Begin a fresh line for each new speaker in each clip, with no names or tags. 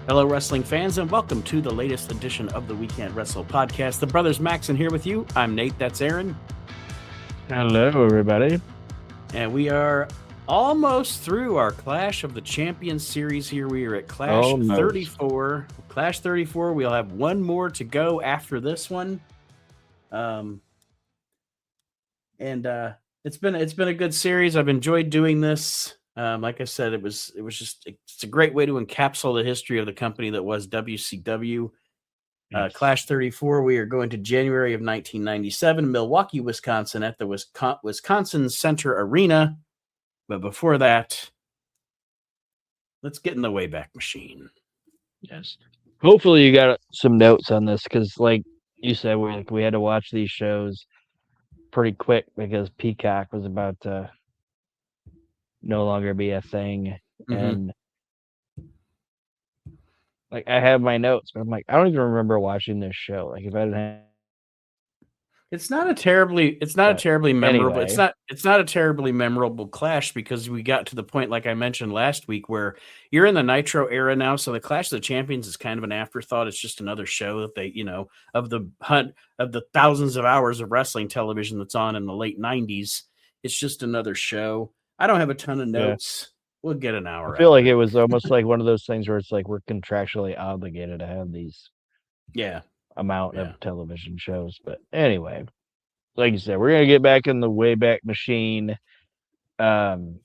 Hello, wrestling fans, and welcome to the latest edition of the We Can't Wrestle podcast. The brothers Max and here with you. I'm Nate. That's Aaron.
Hello, everybody.
And we are almost through our Clash of the Champions series here. We are at Clash 34. Clash 34. We'll have one more to go after this one. It's been a good series. I've enjoyed doing this. Like I said, it's a great way to encapsulate the history of the company that was WCW. Yes. Clash 34. We are going to January of 1997, Milwaukee, Wisconsin, at the Wisconsin Center Arena. But before that, let's get in the Wayback Machine.
Yes. Hopefully, you got some notes on this because, like you said, we had to watch these shows pretty quick because Peacock was about to no longer be a thing. Mm-hmm. And like I have my notes, but I'm like, I don't even remember watching this show. Like if I didn't have
it's not a terribly memorable. Anyway. It's not a terribly memorable clash because we got to the point, like I mentioned last week, where you're in the Nitro era now. So the Clash of the Champions is kind of an afterthought. It's just another show that they, of the thousands of hours of wrestling television that's on in the late 90s. It's just another show. I don't have a ton of notes. Yeah. We'll get an hour.
I feel like it was almost like one of those things where it's like we're contractually obligated to have these.
Yeah.
Amount of television shows. But anyway, like you said, we're going to get back in the Wayback Machine. And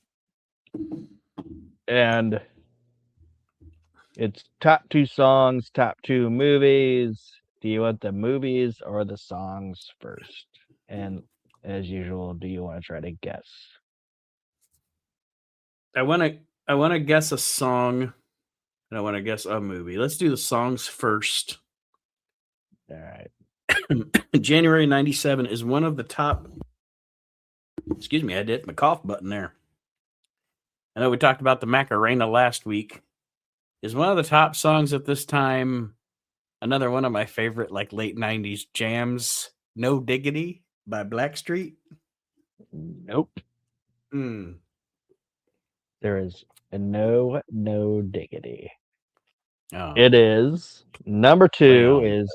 it's top 2 songs, top 2 movies. Do you want the movies or the songs first? And as usual, do you want to try to guess?
I want to guess a song, and I want to guess a movie. Let's do the songs first.
All right.
January 97 is one of the top. Excuse me, I hit my cough button there. I know we talked about the Macarena last week. Is one of the top songs at this time. Another one of my favorite, like late 90s jams. No Diggity by Blackstreet.
Nope.
There
is no diggity.
Oh.
It is number 2 is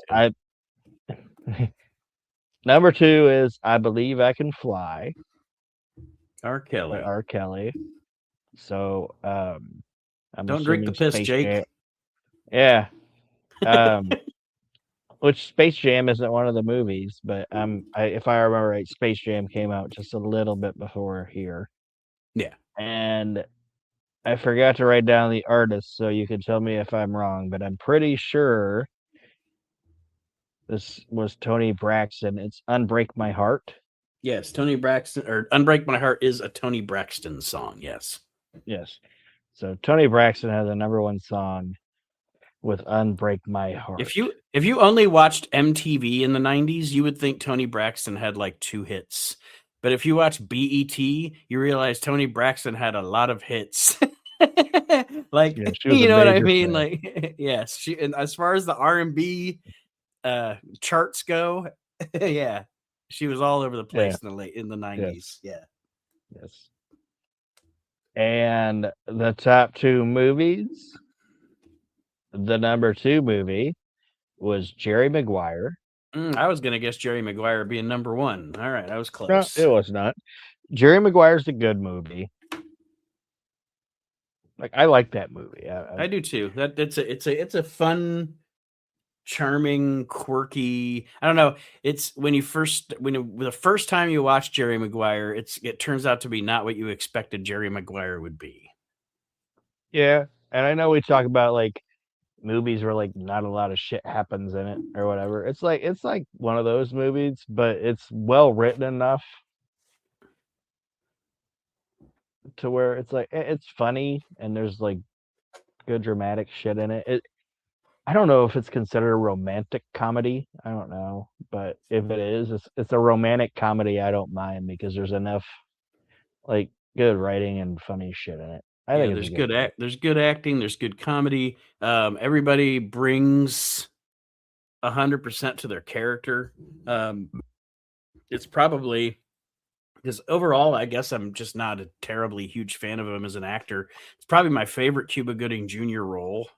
Number 2 is I Believe I Can Fly.
R.
Kelly. So
don't drink the piss,
Space
Jake.
Jam. Yeah. Which Space Jam isn't one of the movies, but if I remember right, Space Jam came out just a little bit before here.
Yeah.
And I forgot to write down the artist, so you can tell me if I'm wrong, but I'm pretty sure this was Tony Braxton. It's Unbreak My Heart.
Yes, Tony Braxton, or Unbreak My Heart is a Tony Braxton song, yes.
Yes. So Tony Braxton has a number 1 song with Unbreak My Heart.
If you only watched MTV in the 90s, you would think Tony Braxton had like 2 hits. But if you watch BET, you realize Tony Braxton had a lot of hits. Like, you know what I mean? Fan. Like, yes, and as far as the R&B charts go, yeah, she was all over the place in the 90s.
Yes. Yes. And the top 2 movies, the number 2 movie was Jerry Maguire.
I was gonna guess Jerry Maguire being number 1. All right, I was close.
No, it was not. Jerry Maguire's a good movie. Like I like that movie.
I do too. It's a fun, charming, quirky. I don't know. It's the first time you watch Jerry Maguire, it turns out to be not what you expected Jerry Maguire would be.
Yeah, and I know we talk about like movies where like not a lot of shit happens in it or whatever. It's like one of those movies, but it's well written enough to where it's like it's funny and there's like good dramatic shit in it. I don't know if it's considered a romantic comedy. I don't know, but if it is, it's a romantic comedy. I don't mind because there's enough like good writing and funny shit in it. I think
there's good acting, there's good comedy. Everybody brings 100% to their character. It's probably because overall, I guess I'm just not a terribly huge fan of him as an actor. It's probably my favorite Cuba Gooding Jr. role.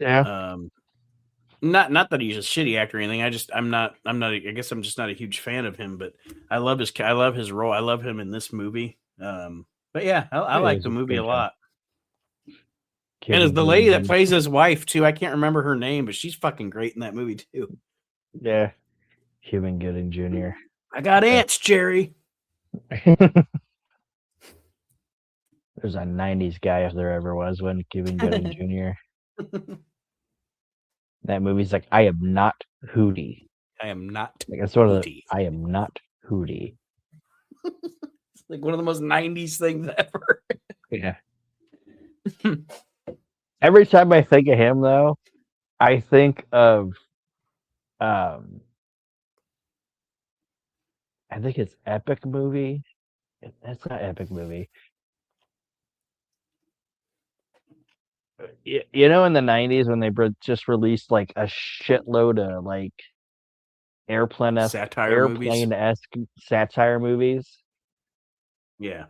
Yeah.
Not that he's a shitty actor or anything. I guess I'm just not a huge fan of him, but I love his role. I love him in this movie. But yeah, I like the movie a lot. And as the lady that plays his wife too, I can't remember her name, but she's fucking great in that movie too.
Yeah. Cuban Gooding Jr.
I got ants, Jerry.
There's a 90s guy if there ever was one, Cuban Gooding Jr. That movie's like, I am not Hootie.
I am not.
Like, that's one of the, I am not Hootie.
It's like one of the most 90s things ever.
Yeah. Every time I think of him, though, I think of, I think it's Epic Movie. That's not Epic Movie. You know, in the 90s when they just released like a shitload of like airplane-esque satire movies.
Yeah.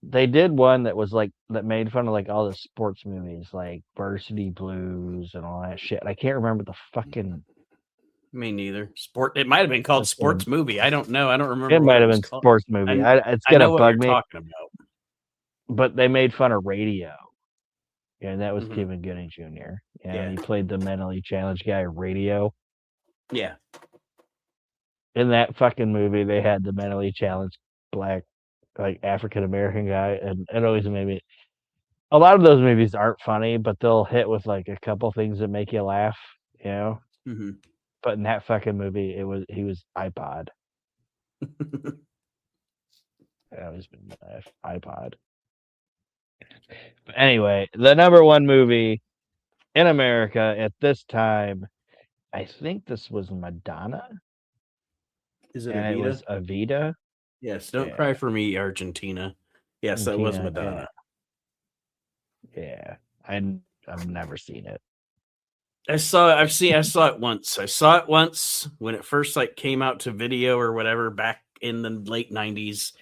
They did one that was like that made fun of like all the sports movies, like Varsity Blues and all that shit. I can't remember the fucking.
Me neither. It might have been called Sports Movie. I don't know. I don't remember.
It might have been Sports Movie. It's gonna bug me.
Talking about.
But they made fun of Radio. Yeah, and that was Cuban Gooding Jr. And he played the mentally challenged guy, Radio.
Yeah.
In that fucking movie, they had the mentally challenged black, like African American guy, and it always made me. A lot of those movies aren't funny, but they'll hit with like a couple things that make you laugh, you know.
Mm-hmm.
But in that fucking movie, he was iPod. iPod. But anyway, the number one movie in America at this time, I think this was Madonna.
Is it
and
Evita?
It was Evita.
Yes, Don't Cry for Me, Argentina. Yes, that was Madonna.
Yeah. I've never seen it.
I saw it once. I saw it once when it first like came out to video or whatever back in the late 90s.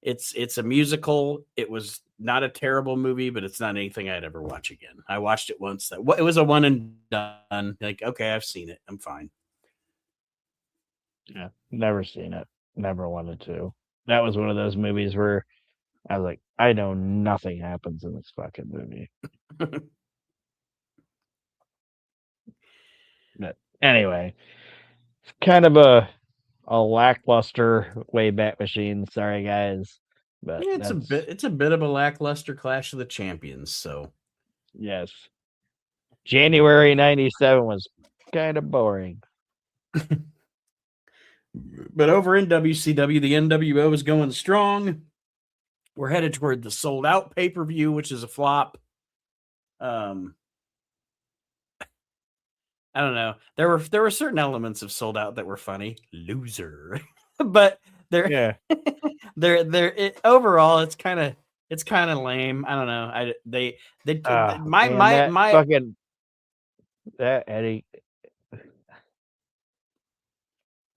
It's a musical. It was not a terrible movie, but it's not anything I'd ever watch again. I watched it once. It was a one and done. Like, okay, I've seen it. I'm fine.
Yeah, never seen it. Never wanted to. That was one of those movies where I was like, I know nothing happens in this fucking movie. But anyway, it's kind of a lackluster Wayback Machine. Sorry, guys, but
yeah, it's a bit of a lackluster Clash of the Champions. So
yes, January '97 was kind of boring.
But over in WCW, the NWO is going strong. We're headed toward the Souled Out pay-per-view, which is a flop. I don't know. There were certain elements of Souled Out that were funny. Loser. But overall it's kind of lame. I don't know.
That Eddie,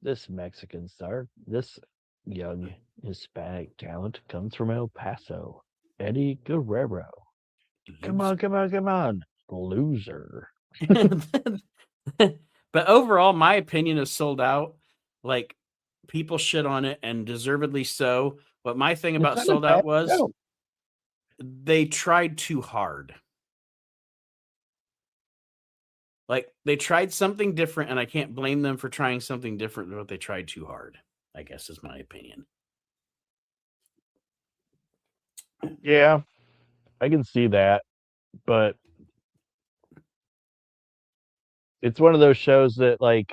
this Mexican star, this young Hispanic talent comes from El Paso. Eddie Guerrero. Come on. Loser.
But overall, my opinion is Souled Out. Like, people shit on it, and deservedly so. But my thing about Souled Out was they tried too hard. Like, they tried something different, and I can't blame them for trying something different, but they tried too hard, I guess is my opinion.
Yeah, I can see that, but it's one of those shows that, like,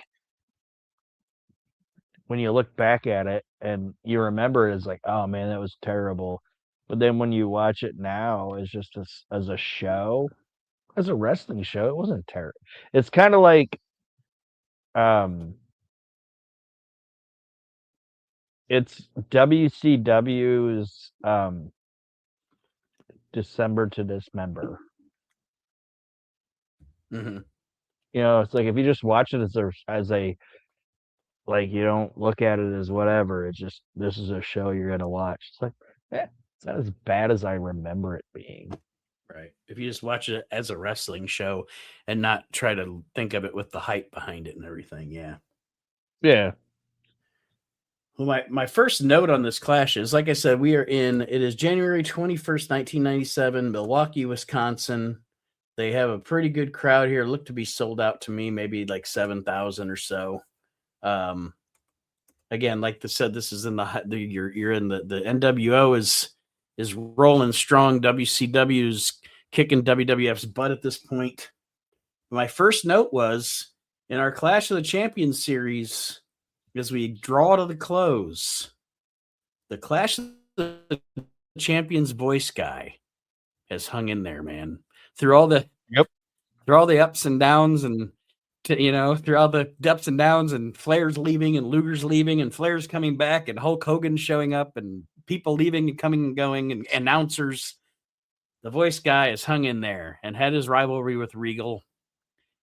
when you look back at it and you remember it as like, oh man, that was terrible. But then when you watch it now as just as a show, as a wrestling show, it wasn't terrible. It's kind of like, it's WCW's December to Dismember.
Mm-hmm.
You know, it's like if you just watch it as a like, you don't look at it as whatever. It's just, this is a show you're gonna watch. It's like, it's not as bad as I remember it being.
Right. If you just watch it as a wrestling show and not try to think of it with the hype behind it and everything. Yeah.
Yeah.
Well, my first note on this clash is, like I said, it is January 21st, 1997, Milwaukee, Wisconsin. They have a pretty good crowd here. Looked to be sold out to me, maybe like 7,000 or so. Again, like I said, this is in you're in the NWO is rolling strong. WCW's kicking WWF's butt at this point. My first note was in our Clash of the Champions series, as we draw to the close, the Clash of the Champions voice guy has hung in there, man, through all the ups and downs and through all the ups and downs and Flair's leaving and Luger's leaving and Flair's coming back and Hulk Hogan showing up and people leaving and coming and going and announcers. The voice guy has hung in there and had his rivalry with Regal.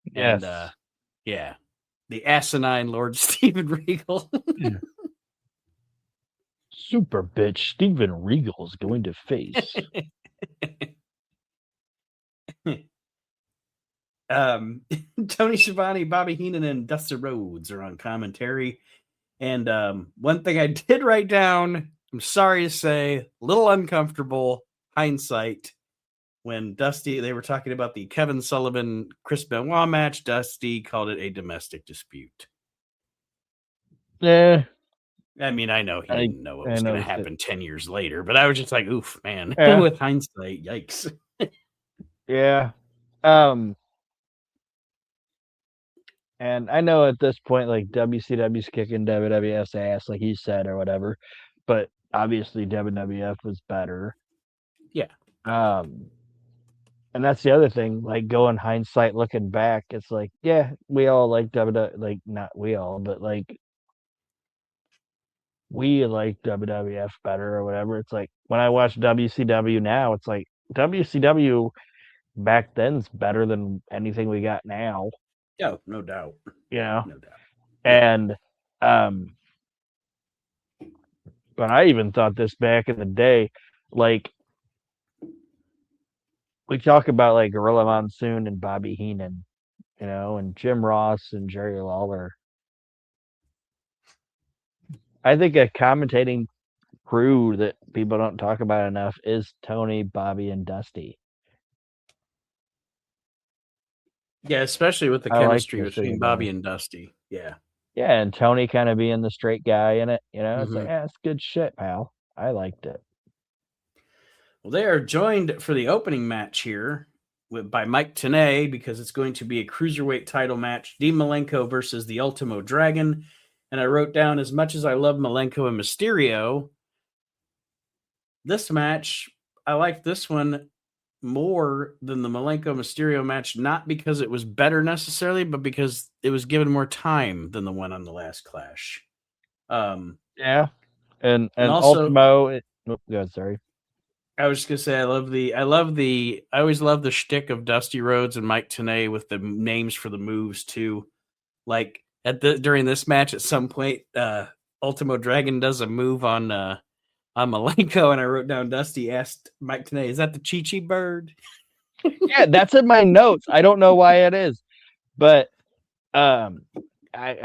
Yes.
And the asinine Lord Steven Regal.
Yeah. Super bitch Steven Regal is going to face.
Tony Schiavone, Bobby Heenan, and Dusty Rhodes are on commentary. And one thing I did write down, I'm sorry to say, a little uncomfortable hindsight. When they were talking about the Kevin Sullivan, Chris Benoit match, Dusty called it a domestic dispute.
Yeah.
I mean, I know he didn't know what was going to happen 10 years later, but I was just like, oof, man. With hindsight, yikes.
Yeah. And I know at this point, like, WCW's kicking WWF's ass, like he said, or whatever. But obviously, WWF was better.
Yeah.
And that's the other thing. Like, going hindsight, looking back, it's like, yeah, we all like WWF. Like, not we all, but like, we like WWF better or whatever. It's like when I watch WCW now, it's like WCW back then's better than anything we got now.
Oh, no doubt.
No
doubt.
And but I even thought this back in the day, like we talk about like Gorilla Monsoon and Bobby Heenan, and Jim Ross and Jerry Lawler. I think a commentating crew that people don't talk about enough is Tony, Bobby, and Dusty.
Yeah, especially with the chemistry between Bobby and Dusty. Yeah.
Yeah, and Tony kind of being the straight guy in it, it's like, it's good shit, pal. I liked it.
Well, they are joined for the opening match here by Mike Tenay because it's going to be a cruiserweight title match, Dean Malenko versus the Ultimo Dragon. And I wrote down, as much as I love Malenko and Mysterio, this match, I like this one more than the Malenko Mysterio match, not because it was better necessarily, but because it was given more time than the one on the last Clash.
Yeah. And also, Ultimo, sorry.
I was just gonna say I always love the shtick of Dusty Rhodes and Mike Tenay with the names for the moves too. Like during this match, at some point, Ultimo Dragon does a move on Malenko, and I wrote down Dusty asked Mike Tenay, "Is that the Chi Chi bird?"
Yeah, that's in my notes. I don't know why it is, but I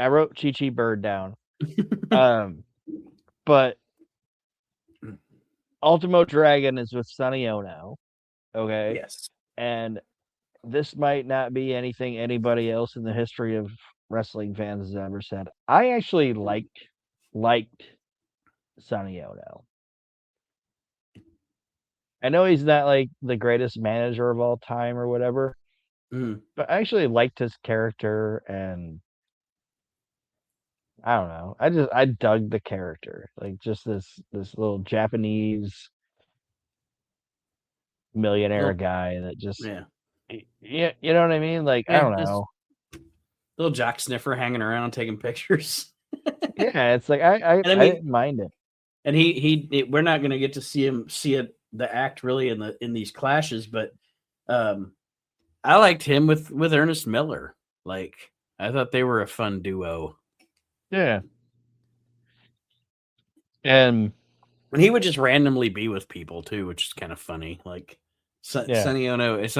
wrote Chi Chi bird down. But Ultimo Dragon is with Sonny Ono. Okay.
Yes.
And this might not be anything anybody else in the history of wrestling fans has ever said. I actually liked Sonny Ono. I know he's not like the greatest manager of all time or whatever, but I actually liked his character, and I don't know. I dug the character, like just this little Japanese millionaire guy that just you know what I mean? Like, I don't know.
Little Jack Sniffer hanging around taking pictures.
Yeah, it's like I didn't mind it.
And we're not going to get to see the act really in these clashes, but I liked him with Ernest Miller. Like, I thought they were a fun duo.
Yeah. And
he would just randomly be with people too, which is kind of funny. Like, Sonny Ono is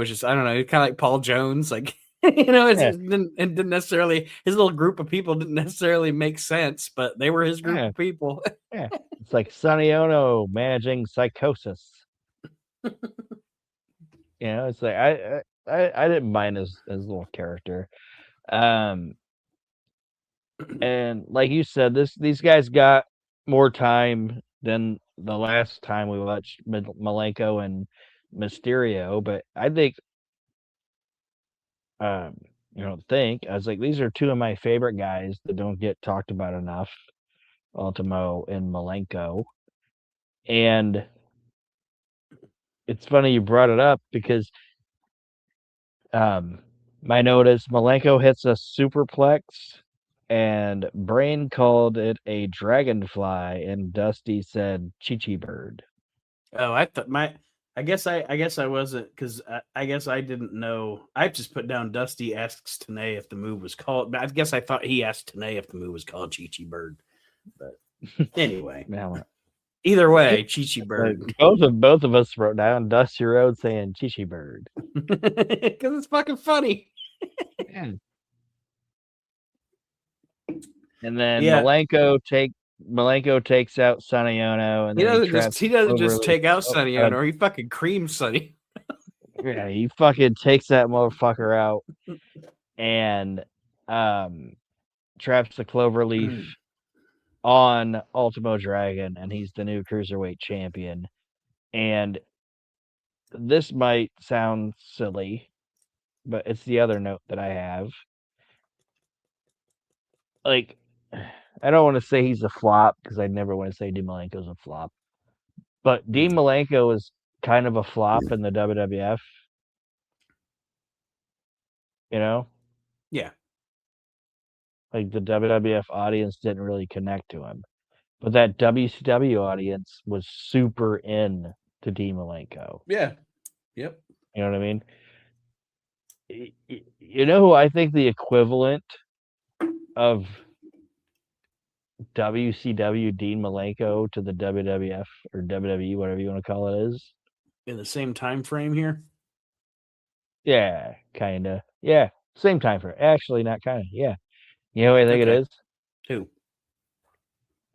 just, I don't know, he's kind of like Paul Jones, like it didn't necessarily, his little group of people didn't necessarily make sense, but they were his group of people.
Yeah, it's like Sonny Ono managing Psychosis. It's like I didn't mind his little character, and like you said, these guys got more time than the last time we watched Malenko and Mysterio, but I think I was like, these are two of my favorite guys that don't get talked about enough, Ultimo and Malenko. And it's funny you brought it up because my note is Malenko hits a superplex and Brain called it a dragonfly and Dusty said Chi Bird.
Oh, I guess I wasn't, because I guess I didn't know. I just put down Dusty asks Tenay if the move was called. But I guess I thought he asked Tenay if the move was called Chi Bird. But anyway, either way, Chi Bird.
Both of us wrote down Dusty Rhodes saying Chi Bird
because it's fucking funny.
And then Malenko takes out Sonny Ono, and
he doesn't just take out Sonny Ono, he fucking creams Sonny.
Yeah, he fucking takes that motherfucker out and traps the Cloverleaf on Ultimo Dragon, and he's the new cruiserweight champion. And this might sound silly, but it's the other note that I have. Like, I don't want to say he's a flop because I never want to say Dean Malenko's a flop. But Dean Malenko is kind of a flop in the WWF.
Yeah.
Like, the WWF audience didn't really connect to him. But that WCW audience was super in to Dean Malenko.
Yeah. Yep.
You know what I mean? You know who I think the equivalent of WCW Dean Malenko to the WWF or WWE, whatever you want to call it, is?
In the same time frame here?
Yeah, kind of. Yeah, same time frame. Actually, not kind of. Yeah. You know what I think it is?
Who?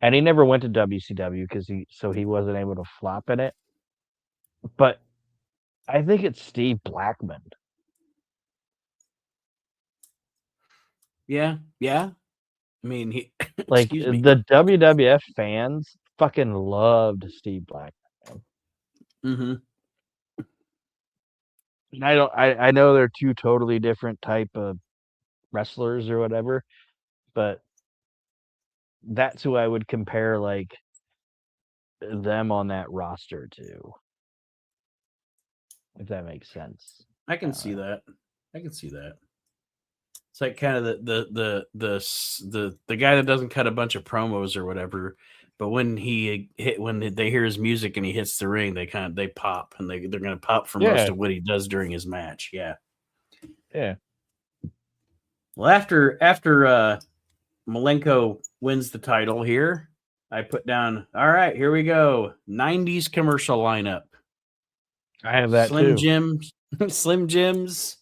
And he never went to WCW because he wasn't able to flop in it. But I think it's Steve Blackman.
Yeah. I mean, he
like the WWF fans fucking loved Steve Blackman.
Mm-hmm.
And I know they're two totally different type of wrestlers or whatever, but that's who I would compare like them on that roster to, if that makes sense.
I can see that. It's like kind of the guy that doesn't cut a bunch of promos or whatever, but when they hear his music and he hits the ring, they pop, and they're going to pop for most of what he does during his match. Yeah. Well, after Malenko wins the title here, I put down, all right, here we go, 90s commercial lineup.
I have that too.
Slim Jims,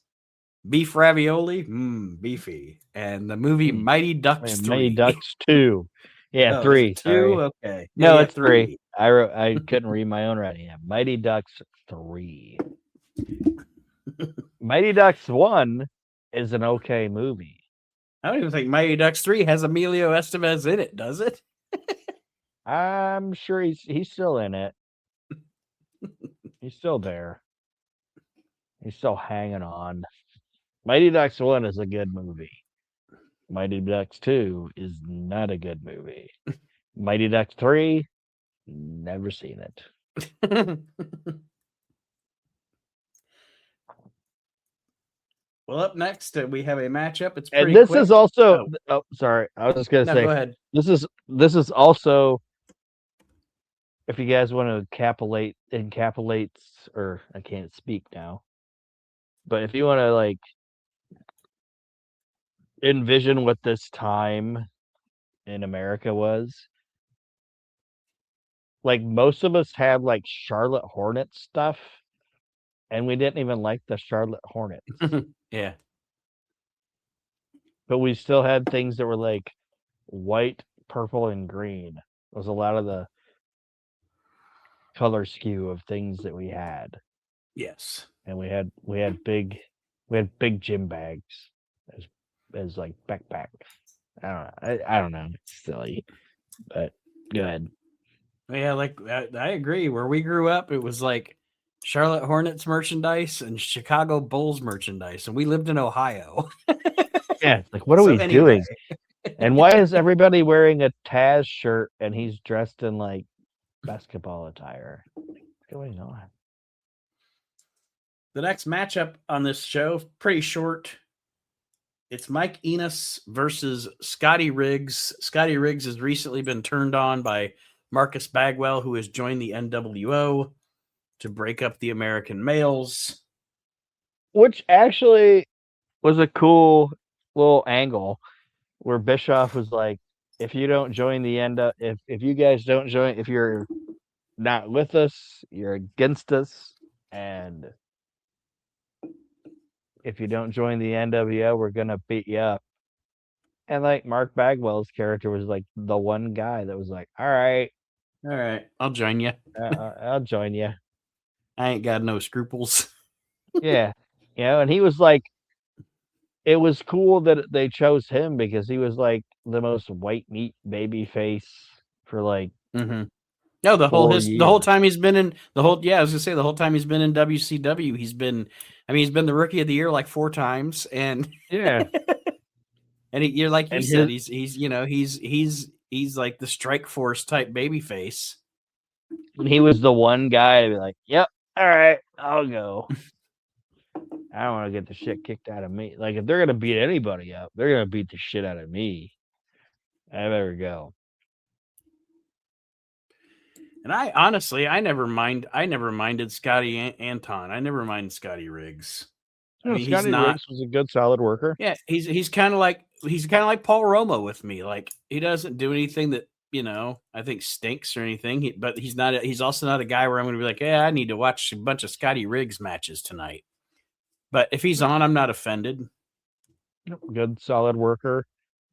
beef ravioli, beefy, and the movie Mighty Ducks 3.
Mighty Ducks 2. Yeah, 3.
2? Okay.
No, it's 3. I couldn't read my own writing. Yeah, Mighty Ducks 3. Mighty Ducks 1 is an okay movie.
I don't even think Mighty Ducks 3 has Emilio Estevez in it, does it?
I'm sure he's still in it. He's still there. He's still hanging on. Mighty Ducks 1 is a good movie. Mighty Ducks 2 is not a good movie. Mighty Ducks 3, never seen it.
Well, up next we have a matchup. It's pretty.
And this is also. Oh, sorry. I was just gonna say.
Go ahead.
This is also. If you guys want to encapsulates, or I can't speak now. But if you want to like envision what this time in America was, like most of us had like Charlotte Hornets stuff and we didn't even like the Charlotte Hornets.
Yeah.
But we still had things that were like white, purple, and green. It was a lot of the color skew of things that we had.
Yes.
And we had big gym bags as like backpacks. I don't know. It's silly. But go ahead.
Yeah, like I agree. Where we grew up, it was like Charlotte Hornets merchandise and Chicago Bulls merchandise, and we lived in Ohio.
Yeah, like what are we doing? And why is everybody wearing a Taz shirt and he's dressed in like basketball attire? What's going on?
The next matchup on this show, pretty short. It's Mike Enos versus Scotty Riggs. Scotty Riggs has recently been turned on by Marcus Bagwell, who has joined the NWO to break up the American males.
Which actually was a cool little angle where Bischoff was like, if you don't join the if you guys don't join, if you're not with us, you're against us. And if you don't join the NWO, we're going to beat you up. And like Mark Bagwell's character was like the one guy that was like, all right,
I'll join you.
I'll join you.
I ain't got no scruples.
Yeah. And he was like, it was cool that they chose him because he was like the most white meat baby face for like
No, the whole time he's been in I was gonna say the whole time he's been in WCW, he's been the rookie of the year like 4 times, and
yeah,
and you're like you said, he's like the Strike Force type baby face.
He was the one guy to be like, yep, all right, I'll go. I don't want to get the shit kicked out of me. Like if they're gonna beat anybody up, they're gonna beat the shit out of me. I better go.
And I honestly, I never minded Scotty Anton. I never minded Scotty Riggs.
I mean, Scotty Riggs was a good, solid worker.
Yeah, he's kind of like Paul Roma with me. Like he doesn't do anything that I think stinks or anything. But he's also not a guy where I'm going to be like, yeah, I need to watch a bunch of Scotty Riggs matches tonight. But if he's on, I'm not offended.
Good, solid worker,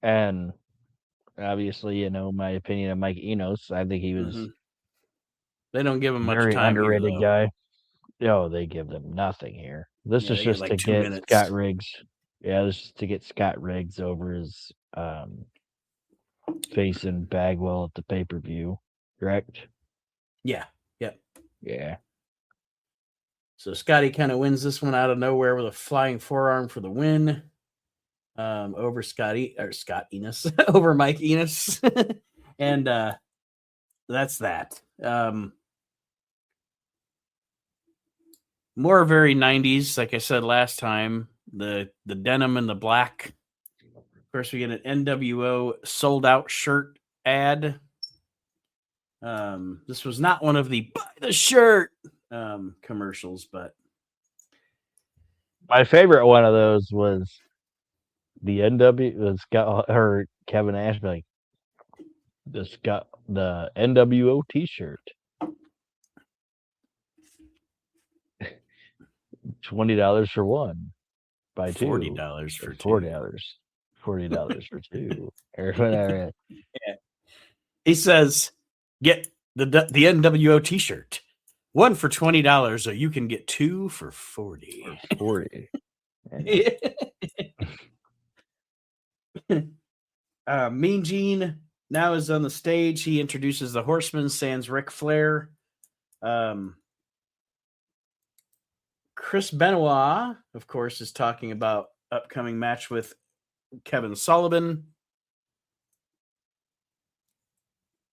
and obviously, my opinion of Mike Enos. I think he was.
They don't give him much
very
time.
Underrated here, guy. No, they give them nothing here. This is just to get Scott Riggs. Yeah, this is to get Scott Riggs over his facing Bagwell at the pay-per-view. Correct?
Yeah. Yep.
Yeah.
So Scotty kind of wins this one out of nowhere with a flying forearm for the win. Over Scott Enos over Mike Enos. And that's that. More very 90s, like I said last time, the denim and the black. Of course, we get an NWO sold out shirt ad. This was not one of the buy the shirt commercials, but
my favorite one of those was the or Kevin Nash like the NWO t-shirt. $20 for one. Buy two.
$40 for
$40. $40 for two. Or whatever.
Yeah. He says, get the NWO t-shirt. One for $20, or you can get two for $40.
For $40.
Mean Gene now is on the stage. He introduces the Horseman, sans Ric Flair. Chris Benoit, of course, is talking about upcoming match with Kevin Sullivan.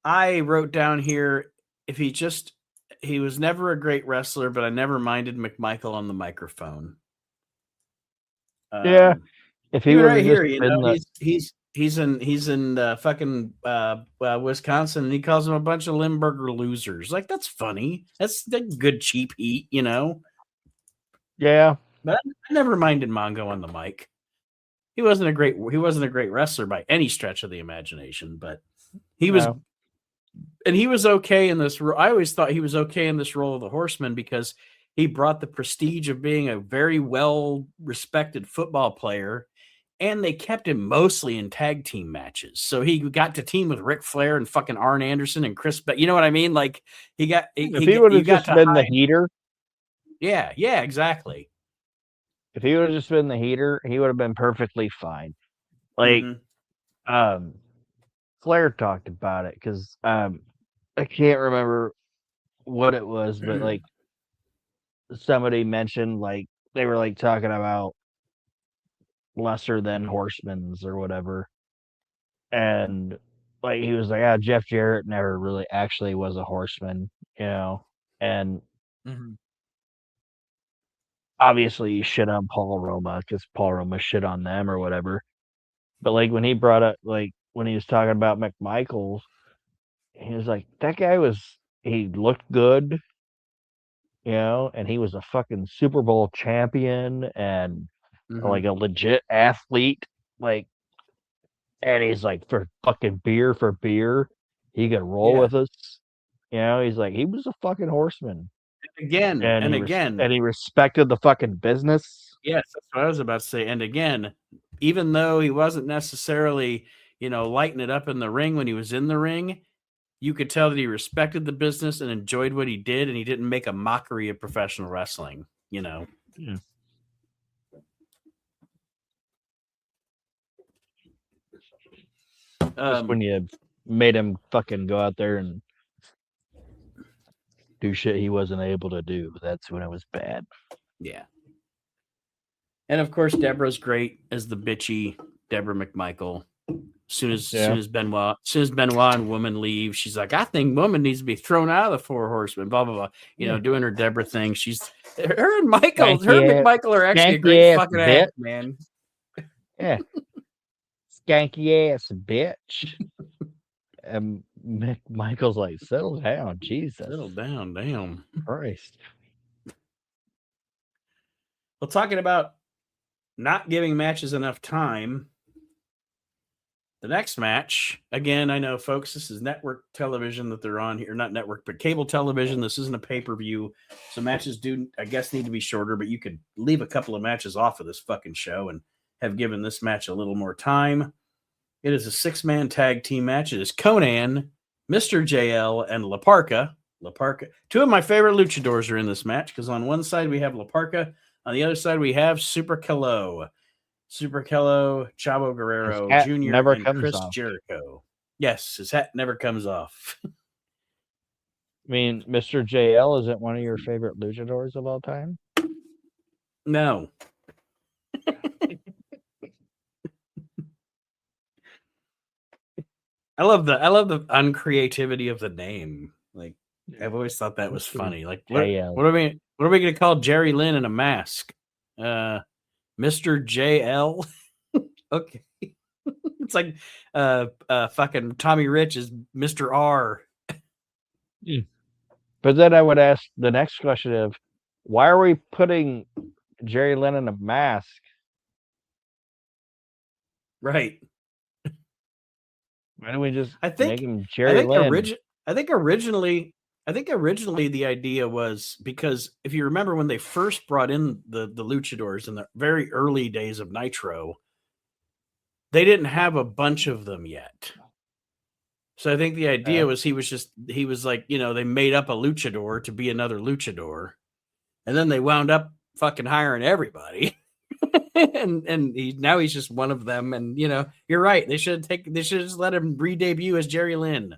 I wrote down here, he was never a great wrestler, but I never minded McMichael on the microphone.
Yeah. If he was
right here, he's in fucking Wisconsin, and he calls them a bunch of Limburger losers. Like, that's funny. That's the good cheap heat,
Yeah,
but I never minded Mongo on the mic. He wasn't a great wrestler by any stretch of the imagination, but he was, and he was okay in this. I always thought he was okay in this role of the Horseman because He brought the prestige of being a very well respected football player, and they kept him mostly in tag team matches. So he got to team with Ric Flair and fucking Arn Anderson and Chris. But you know what I mean? Like he got
if he would have just been the heater.
Yeah, exactly.
If he would have just been the heater, he would have been perfectly fine. Like, Flair talked about it because I can't remember what it was, but like somebody mentioned like they were like talking about lesser than horsemen's or whatever, and like he was like, Jeff Jarrett never really actually was a horseman, and obviously you shit on Paul Roma because Paul Roma shit on them or whatever. But like when he brought up, like when he was talking about McMichaels, he was like, that guy he looked good, and he was a fucking Super Bowl champion and like a legit athlete, like, and he's like, for fucking beer, he could roll with us. He's like, he was a fucking horseman.
And
he respected the fucking business.
Yes, that's what I was about to say. And again, even though he wasn't necessarily, lighting it up in the ring when he was in the ring, you could tell that he respected the business and enjoyed what he did, and he didn't make a mockery of professional wrestling,
Yeah. Just when you made him fucking go out there and do shit he wasn't able to do, that's when it was bad.
Yeah. And of course, Deborah's great as the bitchy Deborah McMichael. As soon as Benoit and Woman leave, she's like, I think Woman needs to be thrown out of the Four Horsemen, blah, blah, blah. Doing her Deborah thing. Her and McMichael are actually a great fucking act, man.
Yeah. Skanky ass bitch. And Michael's like, settle down, Jesus.
Settle down, damn.
Christ.
Well, talking about not giving matches enough time, the next match, again, I know, folks, this is network television that they're on here. Not network, but cable television. This isn't a pay-per-view. So matches do, I guess, need to be shorter, but you could leave a couple of matches off of this fucking show and have given this match a little more time. It is a 6-man tag team match. It is Conan, Mr. JL, and La Parka. Two of my favorite luchadors are in this match because on one side we have La Parka. On the other side we have Super Kello, Chavo Guerrero Jr., and Chris Jericho. Yes, his hat never comes off.
I mean, Mr. JL isn't one of your favorite luchadors of all time?
No. I love the uncreativity of the name. Like, I've always thought that was funny. Like, what are we going to call Jerry Lynn in a mask? Mr. JL. Okay. It's like fucking Tommy Rich is Mr. R.
But then I would ask the next question of, why are we putting Jerry Lynn in a mask?
Right.
Why don't we just make him Jerry Lynn?
I think originally the idea was because if you remember when they first brought in the luchadors in the very early days of Nitro, they didn't have a bunch of them yet. So I think the idea was he was like, they made up a luchador to be another luchador. And then they wound up fucking hiring everybody. and now he's just one of them. And you're right. They should just let him re-debut as Jerry Lynn.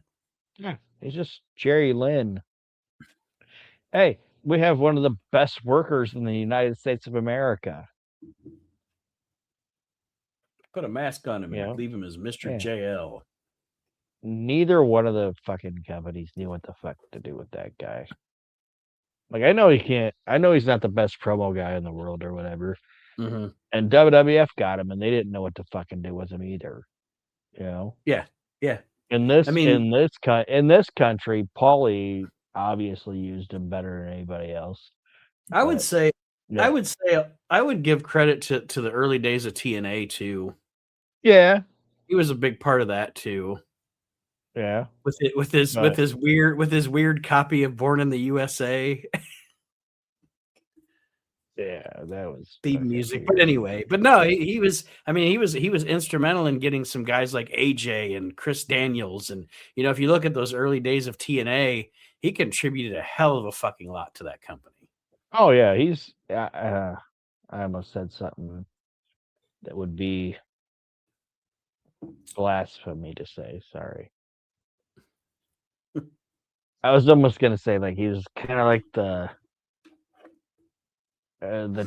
Yeah, he's just Jerry Lynn. Hey, we have one of the best workers in the United States of America.
Put a mask on him and leave him as Mr. JL.
Neither one of the fucking companies knew what the fuck to do with that guy. Like, I know he's not the best promo guy in the world or whatever.
Mm-hmm.
And WWF got him, and they didn't know what to fucking do with him either.
Yeah.
In this country, Paulie obviously used him better than anybody else.
I would give credit to the early days of TNA too.
Yeah,
he was a big part of that too.
Yeah,
with his weird copy of Born in the USA.
Yeah, that was
theme music. But anyway, but no, he was. I mean, he was instrumental in getting some guys like AJ and Chris Daniels, and if you look at those early days of TNA, he contributed a hell of a fucking lot to that company.
Oh yeah, he's. I almost said something that would be blasphemy to say. Sorry. I was almost gonna say like he was kind of like the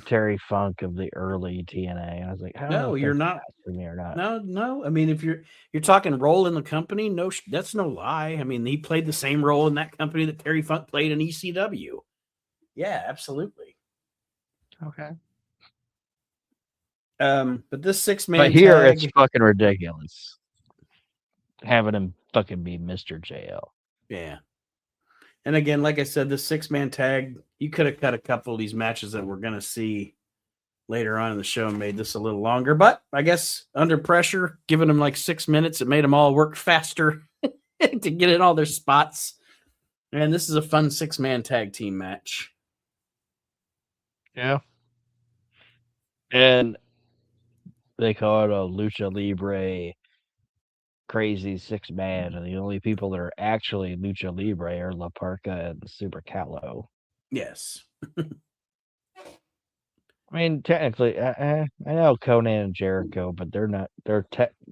Terry Funk of the early TNA. I was like, I don't know if
you're not.
blasphemy or not.
No. I mean, if you're talking role in the company, no, that's no lie. I mean, he played the same role in that company that Terry Funk played in ECW. Yeah, absolutely.
Okay.
But this 6-man
But here
tag,
it's fucking ridiculous. Having him fucking be Mr. JL.
Yeah. And again, like I said, the 6-man tag, you could have cut a couple of these matches that we're going to see later on in the show and made this a little longer. But I guess under pressure, giving them like 6 minutes, it made them all work faster to get in all their spots. And this is a fun 6-man tag team match.
Yeah. And they call it a Lucha Libre crazy 6-man, and the only people that are actually Lucha Libre are La Parca and Super Callo.
Yes.
I mean, technically, I know Conan and Jericho, but they're not. They're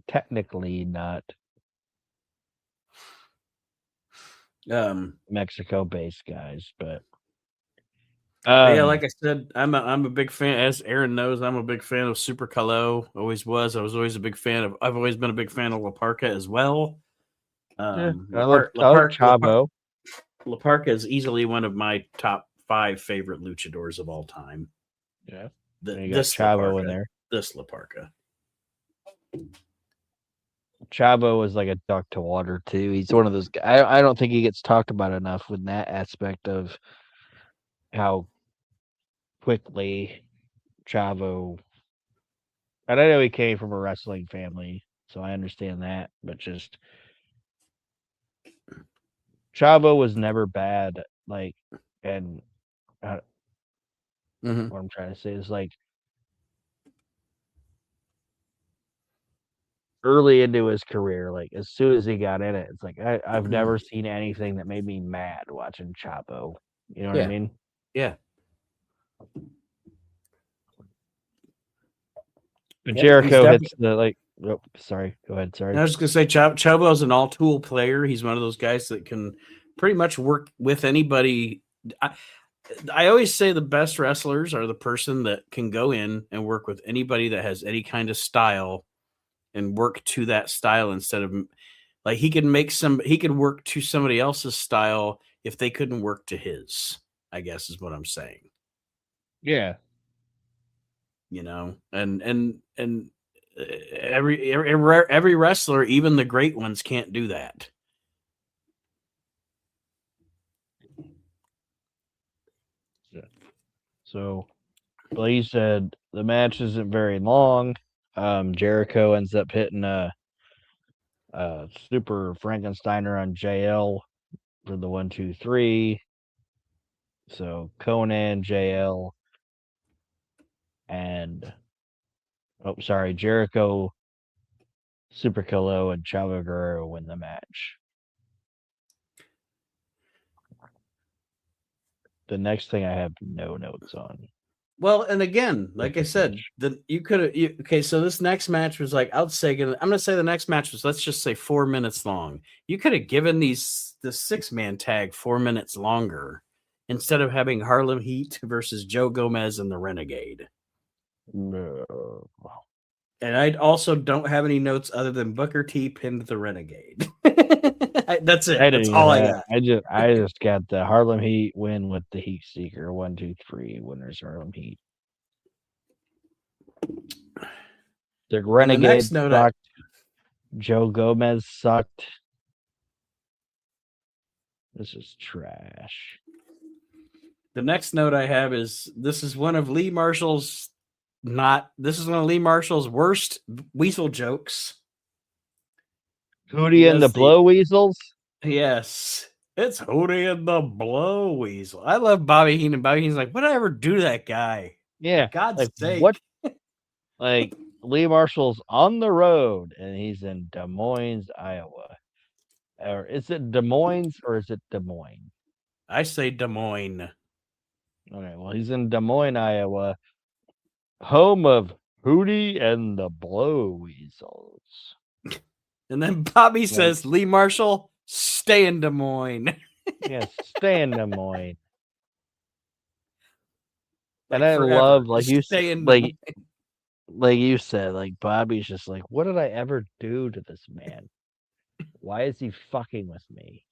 technically not Mexico-based guys. But
yeah, like I said, I'm a big fan. As Aaron knows, I'm a big fan of Super Callo. Always was. I was always a big fan of. I've always been a big fan of La Parca as well.
I love Chavo.
La Parca is easily one of my top 5 favorite luchadors of all time.
Yeah,
this
Chavo in there.
This La Parca.
Chavo was like a duck to water too. He's one of those guys. I don't think he gets talked about enough with that aspect of how quickly Chavo. And I know he came from a wrestling family, so I understand that. But just Chavo was never bad. Like, and what I'm trying to say is like early into his career, like as soon as he got in it, it's like I've never seen anything that made me mad watching Chavo. You know what I mean?
Yeah.
But Jericho hits the like. Oh, sorry. Go ahead. Sorry.
I was just gonna say Chavo is an all-tool player. He's one of those guys that can pretty much work with anybody. I always say the best wrestlers are the person that can go in and work with anybody that has any kind of style and work to that style instead of like he could work to somebody else's style if they couldn't work to his, I guess is what I'm saying.
Yeah.
And every wrestler, even the great ones, can't do that.
So, Blaze said the match isn't very long. Jericho ends up hitting a super Frankensteiner on JL for the 1, 2, 3. So Conan, JL, and Jericho, Super Callo, and Chavo Guerrero win the match. The next thing I have no notes on.
Well, and again, like I said, so this next match was like, I'm gonna say the next match was, let's just say 4 minutes long. You could have given the 6-man tag 4 minutes longer instead of having Harlem Heat versus Joe Gomez and the Renegade.
No.
And I also don't have any notes other than Booker T pinned the Renegade. That's it. That's all I got.
I just got the Harlem Heat win with the Heat Seeker. 1, 2, 3 winners Harlem Heat. The Renegade sucked. Joe Gomez sucked. This is trash.
The next note I have is this is one of Lee Marshall's worst weasel jokes.
Hootie and the Blow Weasels?
Yes. It's Hootie and the Blow Weasel. I love Bobby Heenan. Bobby Heenan's like, what did I ever do to that guy?
Yeah,
God's
like
sake.
what? Like Lee Marshall's on the road, and he's in Des Moines, Iowa. Or is it Des Moines or is it Des Moines?
I say Des Moines.
Okay, well, he's in Des Moines, Iowa, home of Hootie and the Blow Weasels.
And then Bobby says, Lee Marshall, stay in Des Moines.
Yes, stay in Des Moines.
Like
and I
forever.
love, like you said,
Like
you said, like Bobby's just like, what did I ever do to this man? Why is he fucking with me?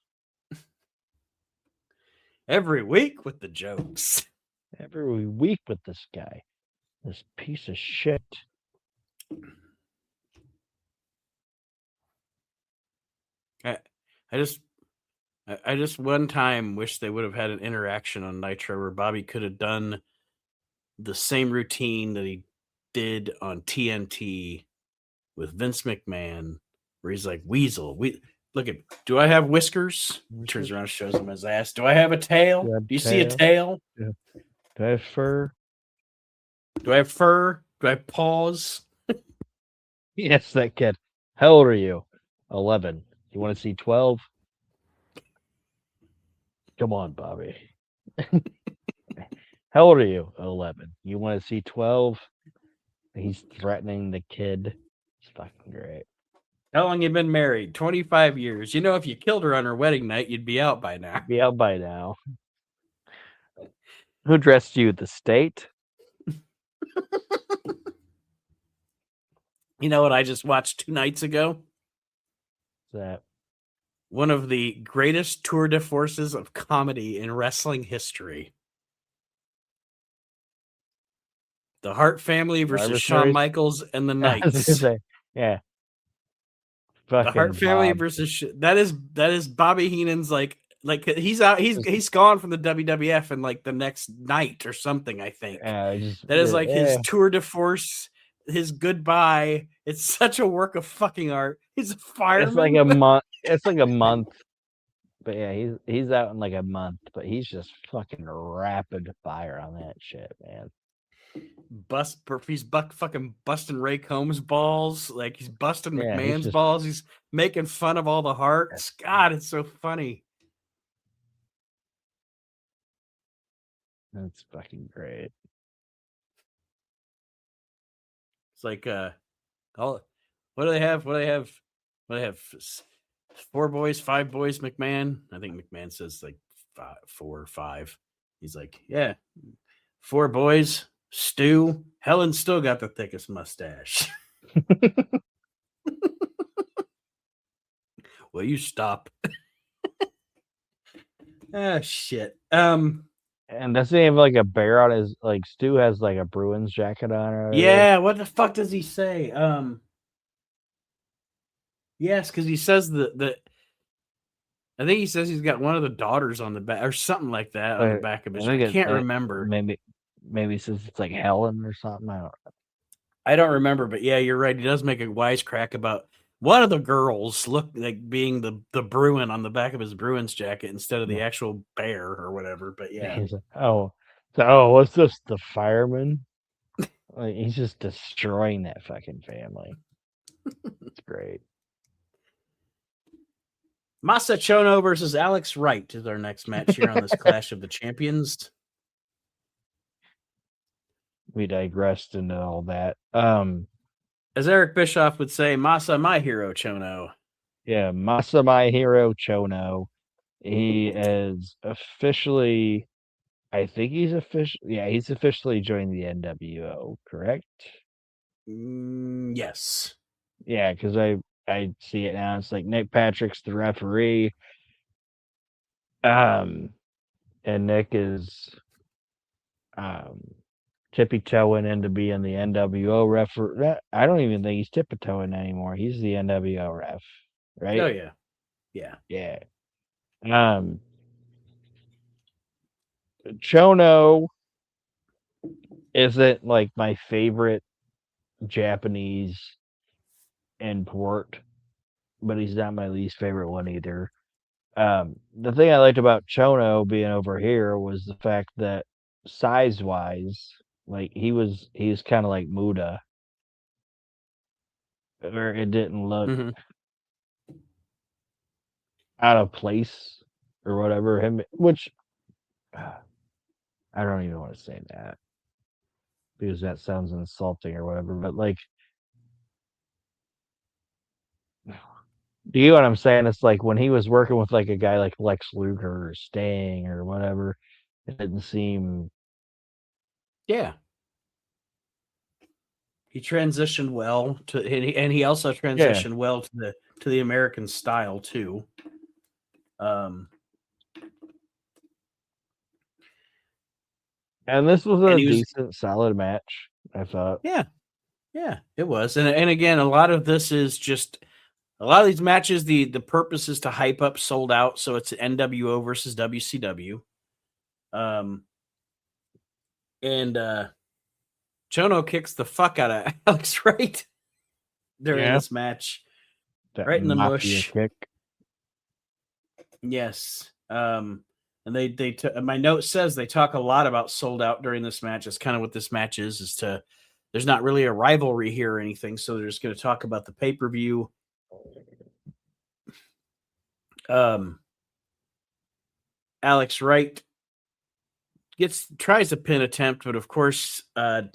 Every week with the jokes.
Every week with this guy. This piece of shit.
I just one time wish they would have had an interaction on Nitro where Bobby could have done the same routine that he did on TNT with Vince McMahon, where he's like, Weasel, look at, do I have whiskers? Turns around, shows him his ass. Do I have a tail? Do you see a tail?
Yeah. Do I have fur?
Do I have fur? Do I have paws?
Yes, that kid. How old are you? 11. You want to see 12? Come on, Bobby. How old are you? 11. You want to see 12? He's threatening the kid. It's fucking great.
How long you been married? 25 years. You know, if you killed her on her wedding night, you'd be out by now.
Be out by now. Who dressed you? The state?
You know what I just watched 2 nights ago?
That
one of the greatest tour de forces of comedy in wrestling history. The Hart family versus Shawn Michaels and the Knights.
Yeah.
The Hart family versus that is Bobby Heenan's like he's out, he's gone from the WWF in like the next night or something, I think. That is like his tour de force, his goodbye. It's such a work of fucking art. He's a fireman.
It's like a month. It's like a month. But yeah, he's out in like a month, but he's just fucking rapid fire on that shit, man.
He's fucking busting Ray Combs' balls, like he's busting McMahon's balls. He's making fun of all the Harts. God, it's so funny.
That's fucking great.
It's like what do they have? What do they have? 4 boys, 5 boys, McMahon. I think McMahon says like 4 or 5. He's like, yeah, 4 boys. Stu, Helen still got the thickest mustache. Will you stop? Ah, shit.
And doesn't he have like a bear on his, like Stu has like a Bruins jacket on?
Yeah, what the fuck does he say? Yes, because he says the I think he says he's got one of the daughters on the back or something like that on the back of his. I can't remember.
Maybe he says it's like Helen or something.
I don't remember, but yeah, you're right. He does make a wisecrack about one of the girls look like being the Bruin on the back of his Bruins jacket instead of the actual bear or whatever. But yeah.
He's like, what's this? The fireman? Like, he's just destroying that fucking family. It's great.
Masa Chono versus Alex Wright is our next match here on this Clash of the Champions.
We digressed into all that.
As Eric Bischoff would say, Masa my hero Chono.
Yeah, Masa my hero Chono. He is officially, I think he's officially joined the NWO, correct?
Yes.
Yeah, because I see it now. It's like Nick Patrick's the referee. And Nick is tippy-toeing into being the NWO ref. I don't even think he's tippy-toeing anymore. He's the NWO ref, right?
Oh yeah.
Yeah. Chono isn't like my favorite Japanese import, but he's not my least favorite one either. The thing I liked about Chono being over here was the fact that size-wise, Like he was kind of like Muda, where it didn't look out of place or whatever. Which I don't even want to say that because that sounds insulting or whatever. But like, do you know what I'm saying? It's like when he was working with like a guy like Lex Luger or Sting or whatever, it didn't seem.
Yeah. He transitioned well to, and he also transitioned well to the American style too.
And this was a decent, solid match, I thought.
Yeah, it was. And again, a lot of this is just a lot of these matches. The purpose is to hype up Sold Out, so it's NWO versus WCW. And Chono kicks the fuck out of Alex Wright during this match, right in the mush.
Kick.
Yes. And they my note says they talk a lot about Sold Out during this match. That's kind of what this match is to. There's not really a rivalry here or anything, so they're just going to talk about the pay-per-view. Alex Wright tries a pin attempt, but of course,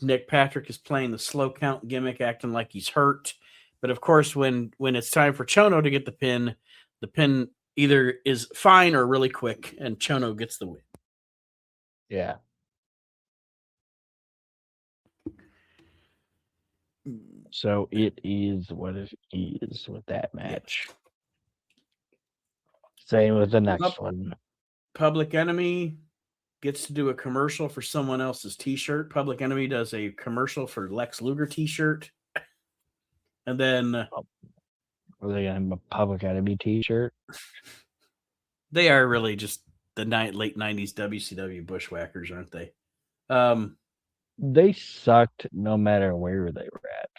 Nick Patrick is playing the slow count gimmick, acting like he's hurt. But of course, when it's time for Chono to get the pin either is fine or really quick, and Chono gets the win.
Yeah. So it is what it is with that match. Yes. Same with the next one.
Public Enemy gets to do a commercial for someone else's t-shirt. Public Enemy does a commercial for Lex Luger t-shirt. And then...
Are they going to have a Public Enemy t-shirt?
They are really just the late 90s WCW bushwhackers, aren't they?
They sucked no matter where they were at.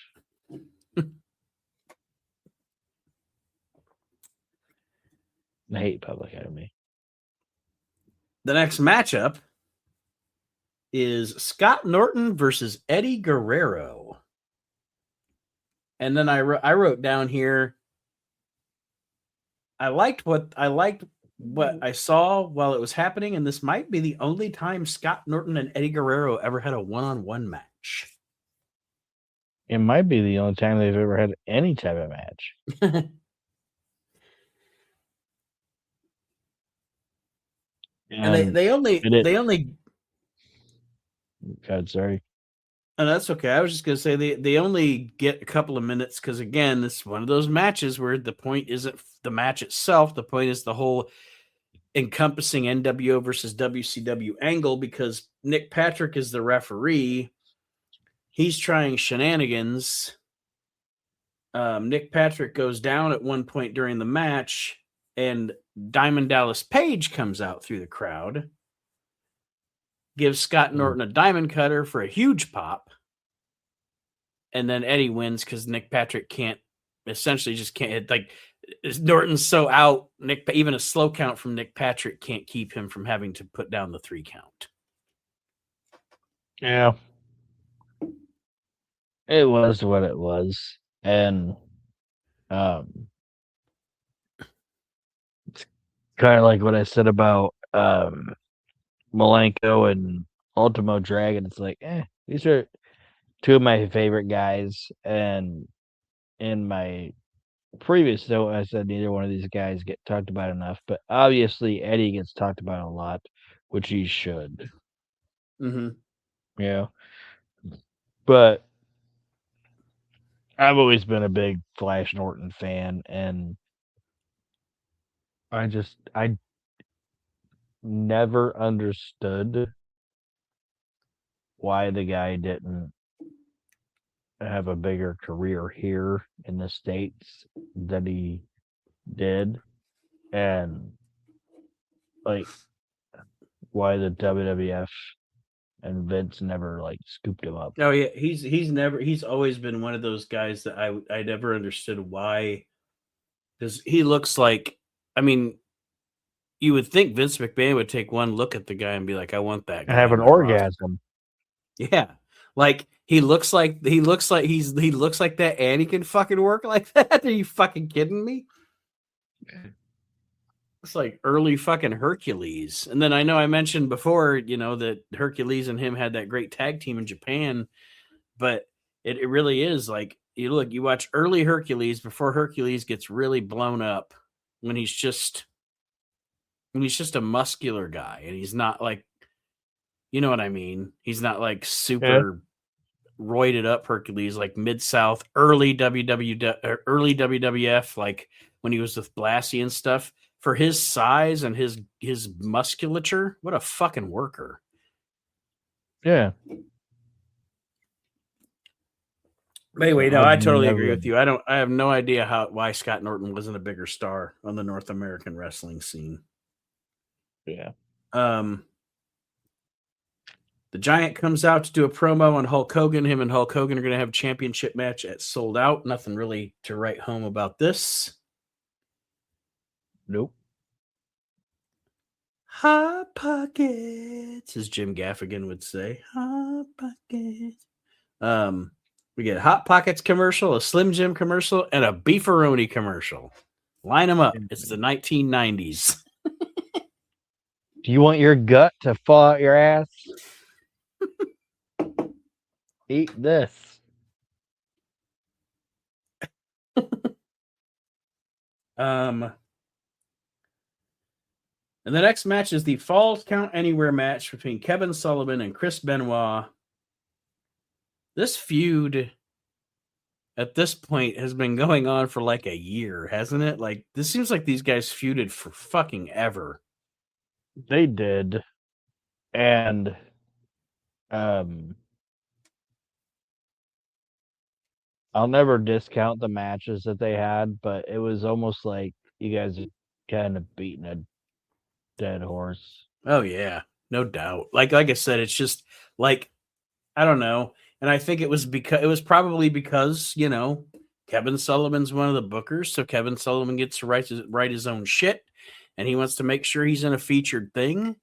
I hate Public Enemy.
The next matchup is Scott Norton versus Eddie Guerrero. And then I wrote down here, I liked what I saw while it was happening, and this might be the only time Scott Norton and Eddie Guerrero ever had a one-on-one match.
It might be the only time they've ever had any type of match.
And they only
God, sorry.
And that's okay. I was just going to say they only get a couple of minutes because, again, this is one of those matches where the point isn't the match itself. The point is the whole encompassing NWO versus WCW angle, because Nick Patrick is the referee. He's trying shenanigans. Nick Patrick goes down at one point during the match, and Diamond Dallas Page comes out through the crowd, gives Scott Norton a diamond cutter for a huge pop, and then Eddie wins because Nick Patrick can't like, Norton's so out. Even a slow count from Nick Patrick can't keep him from having to put down the 3 count.
Yeah, it was what it was, and it's kind of like what I said about Malenko and Ultimo Dragon. It's like, these are 2 of my favorite guys, and in my previous note, I said neither one of these guys get talked about enough, but obviously Eddie gets talked about a lot, which he should.
Mm-hmm.
Yeah. But I've always been a big Flash Norton fan, and I never understood why the guy didn't have a bigger career here in the States than he did, and like why the WWF and Vince never like scooped him up.
Oh yeah, he's always been one of those guys that I never understood why, because he looks like, I mean, you would think Vince McMahon would take one look at the guy and be like, I want that guy.
And have an orgasm.
Yeah. Like he looks like that, and he can fucking work like that. Are you fucking kidding me? It's like early fucking Hercules. And then I know I mentioned before, that Hercules and him had that great tag team in Japan, but it really is like you watch early Hercules before Hercules gets really blown up when he's just a muscular guy and he's not like, you know what I mean? He's not like super roided up Hercules, like Mid-South, early WWF, like when he was with Blassie and stuff. For his size and his musculature, what a fucking worker.
Yeah.
But anyway, no, I totally agree with you. I have no idea why Scott Norton wasn't a bigger star on the North American wrestling scene.
Yeah.
The Giant comes out to do a promo on Hulk Hogan. Him and Hulk Hogan are going to have a championship match at Souled Out. Nothing really to write home about this.
Nope.
Hot pockets, as Jim Gaffigan would say. Hot pockets. We get Hot Pockets commercial, a Slim Jim commercial, and a Beefaroni commercial. Line them up. It's the 1990s.
Do you want your gut to fall out your ass? Eat this.
And the next match is the Falls Count Anywhere match between Kevin Sullivan and Chris Benoit. This feud at this point has been going on for like a year, hasn't it? Like, this seems like these guys feuded for fucking ever.
They did. And I'll never discount the matches that they had, but it was almost like you guys are kind of beating a dead horse.
Oh yeah, no doubt. Like I said, it's just like, I don't know. And I think it was probably because, Kevin Sullivan's one of the bookers, so Kevin Sullivan gets to write his own shit, and he wants to make sure he's in a featured thing.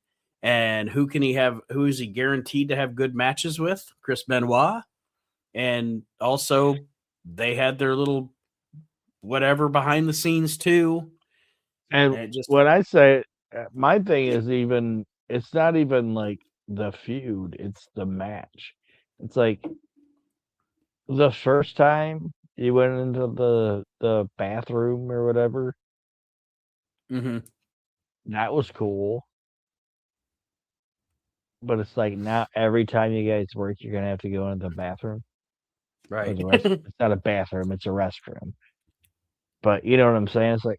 And who is he guaranteed to have good matches with? Chris Benoit. And also they had their little whatever behind the scenes too.
And when I say, my thing is, it's not even like the feud, it's the match. It's like the first time you went into the bathroom or whatever.
Mm-hmm.
That was cool. But it's like now every time you guys work, you're gonna have to go into the bathroom.
Right.
It's not a bathroom, it's a restroom. But you know what I'm saying? It's like,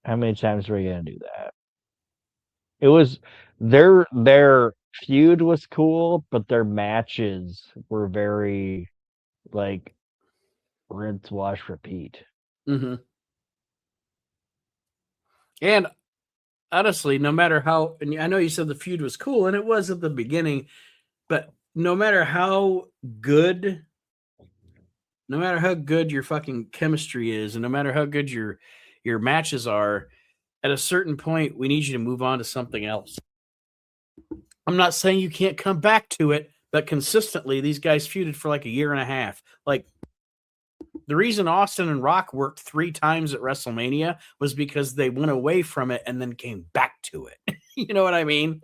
how many times are we gonna do that? It was their feud was cool, but their matches were very like rinse, wash, repeat.
Mm-hmm. And honestly, no matter how, and I know you said the feud was cool, and it was at the beginning, but no matter how good your fucking chemistry is, and no matter how good your matches are, at a certain point, we need you to move on to something else. I'm not saying you can't come back to it, but consistently, these guys feuded for like a year and a half. Like, the reason Austin and Rock worked 3 times at WrestleMania was because they went away from it and then came back to it. You know what I mean?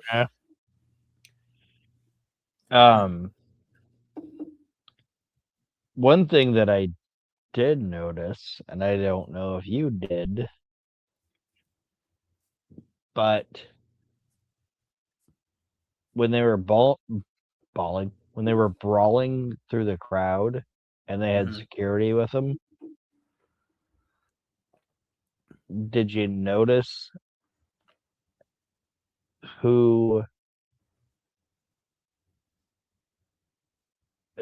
Yeah. One thing that I did notice, and I don't know if you did, but when they were when they were brawling through the crowd and they had security with them, did you notice who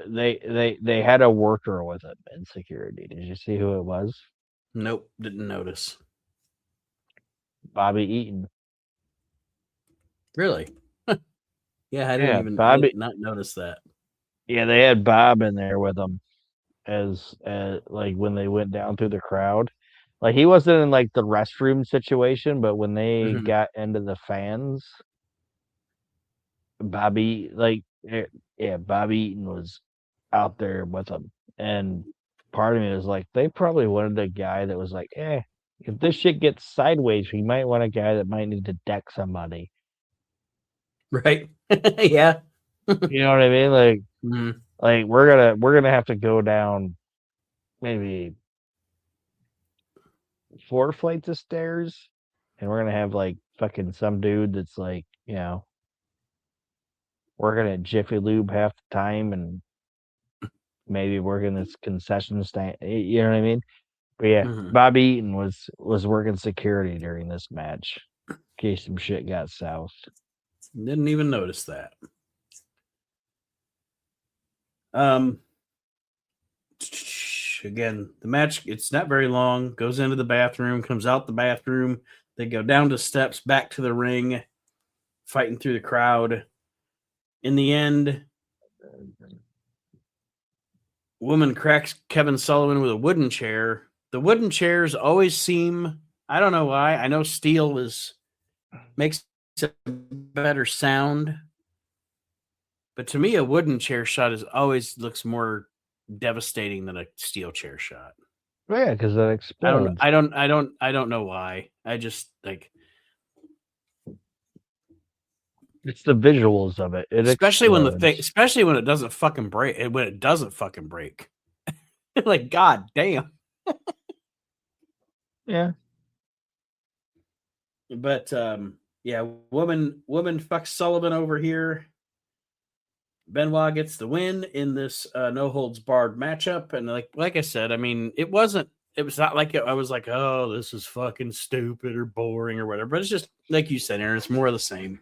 they had a worker with them in security? Did you see who it was?
Nope, didn't notice.
Bobby Eaton.
Really? Yeah, I didn't even not notice that.
Yeah, they had Bob in there with them as like when they went down through the crowd. Like he wasn't in like the restroom situation, but when they got into the fans, Bobby, like Bobby Eaton was out there with them, and part of me was like, they probably wanted a guy that was like, if this shit gets sideways, we might want a guy that might need to deck somebody.
Right. Yeah.
You know what I mean? Like, like we're gonna have to go down maybe 4 flights of stairs, and we're gonna have like fucking some dude that's like, working at Jiffy Lube half the time, and maybe working this concession stand. You know what I mean? But yeah, Bobby Eaton was working security during this match, in case some shit got south.
Didn't even notice that. Again, the match, it's not very long. Goes into the bathroom, comes out the bathroom. They go down the steps, back to the ring, fighting through the crowd. In the end, woman cracks Kevin Sullivan with a wooden chair. The wooden chairs always seem, I don't know why. I know steel makes a better sound, but to me, a wooden chair shot always looks more devastating than a steel chair shot.
Yeah, because that explodes.
I don't know why. I just like,
it's the visuals of it.
Especially when it doesn't fucking break. When it doesn't fucking break, like, god damn.
Yeah.
But yeah, woman fucks Sullivan over here. Benoit gets the win in this no holds barred matchup, and like I said, I mean, it was not like I was like, oh, this is fucking stupid or boring or whatever. But it's just like you said, Aaron, it's more of the same,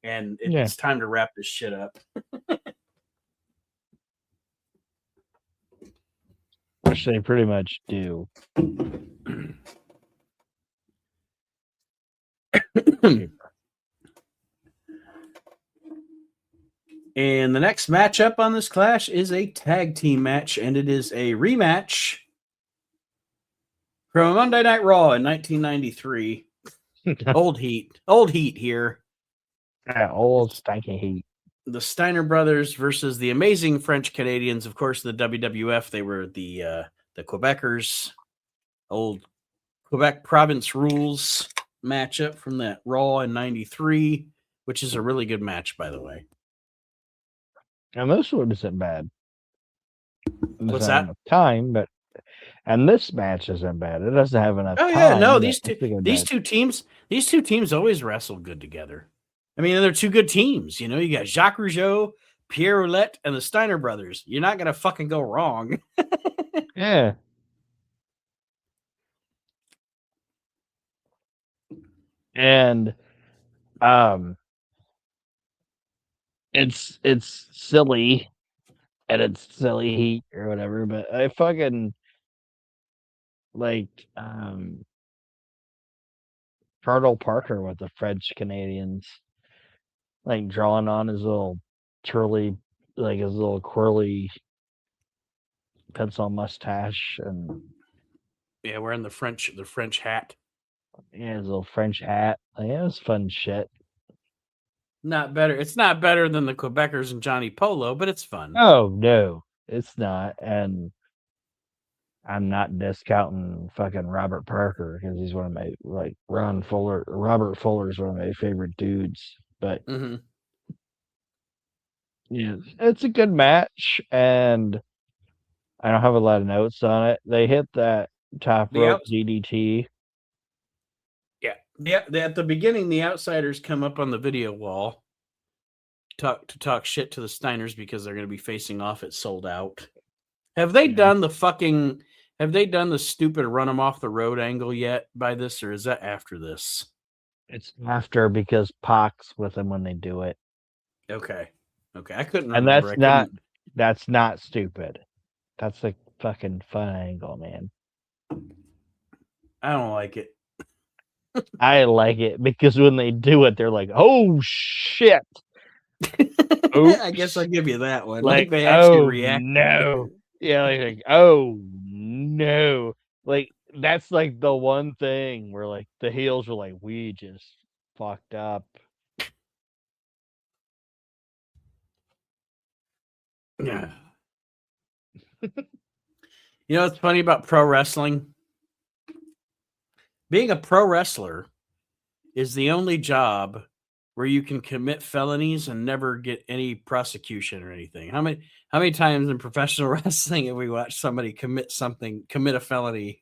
and it's time to wrap this shit up.
Which they pretty much do.
And the next matchup on this clash is a tag team match, and it is a rematch from Monday Night Raw in 1993. Old heat here.
Yeah, old stanky heat.
The Steiner brothers versus the amazing French Canadians. Of course, the WWF, they were the Quebecers. Old Quebec province rules matchup from that Raw in 93, which is a really good match, by the way.
And this one isn't bad.
What's that?
Time, and this match isn't bad. It doesn't have enough time.
Oh yeah, no, these two teams always wrestle good together. I mean, they're two good teams. You know, you got Jacques Rougeau, Pierre Roulette, and the Steiner brothers. You're not gonna fucking go wrong.
Yeah. And it's silly, and it's silly heat or whatever, but I fucking like Colonel Parker with the French Canadians, like drawing on his little curly pencil mustache, and
yeah, wearing the French hat.
Yeah, his little French hat. Like, it was fun shit.
Not better. It's not better than the Quebecers and Johnny Polo, but it's fun.
Oh no, it's not. And I'm not discounting fucking Robert Parker because he's one of my Robert Fuller is one of my favorite dudes. But yeah, it's a good match, and I don't have a lot of notes on it. They hit that top rope DDT.
Yeah. At the beginning, the outsiders come up on the video wall to talk shit to the Steiners because they're going to be facing off at Souled Out. Have they done the stupid run them off the road angle yet by this, or is that after this?
It's after, because Pac's with them when they do it.
Okay. I couldn't remember.
And that's not stupid. That's a fucking fun angle, man.
I don't like it.
I like it because when they do it, they're like, "Oh shit!"
I guess I'll give you that one.
Like
they actually react.
No, yeah, like oh no, like that's like the one thing where like the heels were like, "We just fucked up."
Yeah. You know what's funny about pro wrestling? Being a pro wrestler is the only job where you can commit felonies and never get any prosecution or anything. How many times in professional wrestling have we watched somebody commit a felony?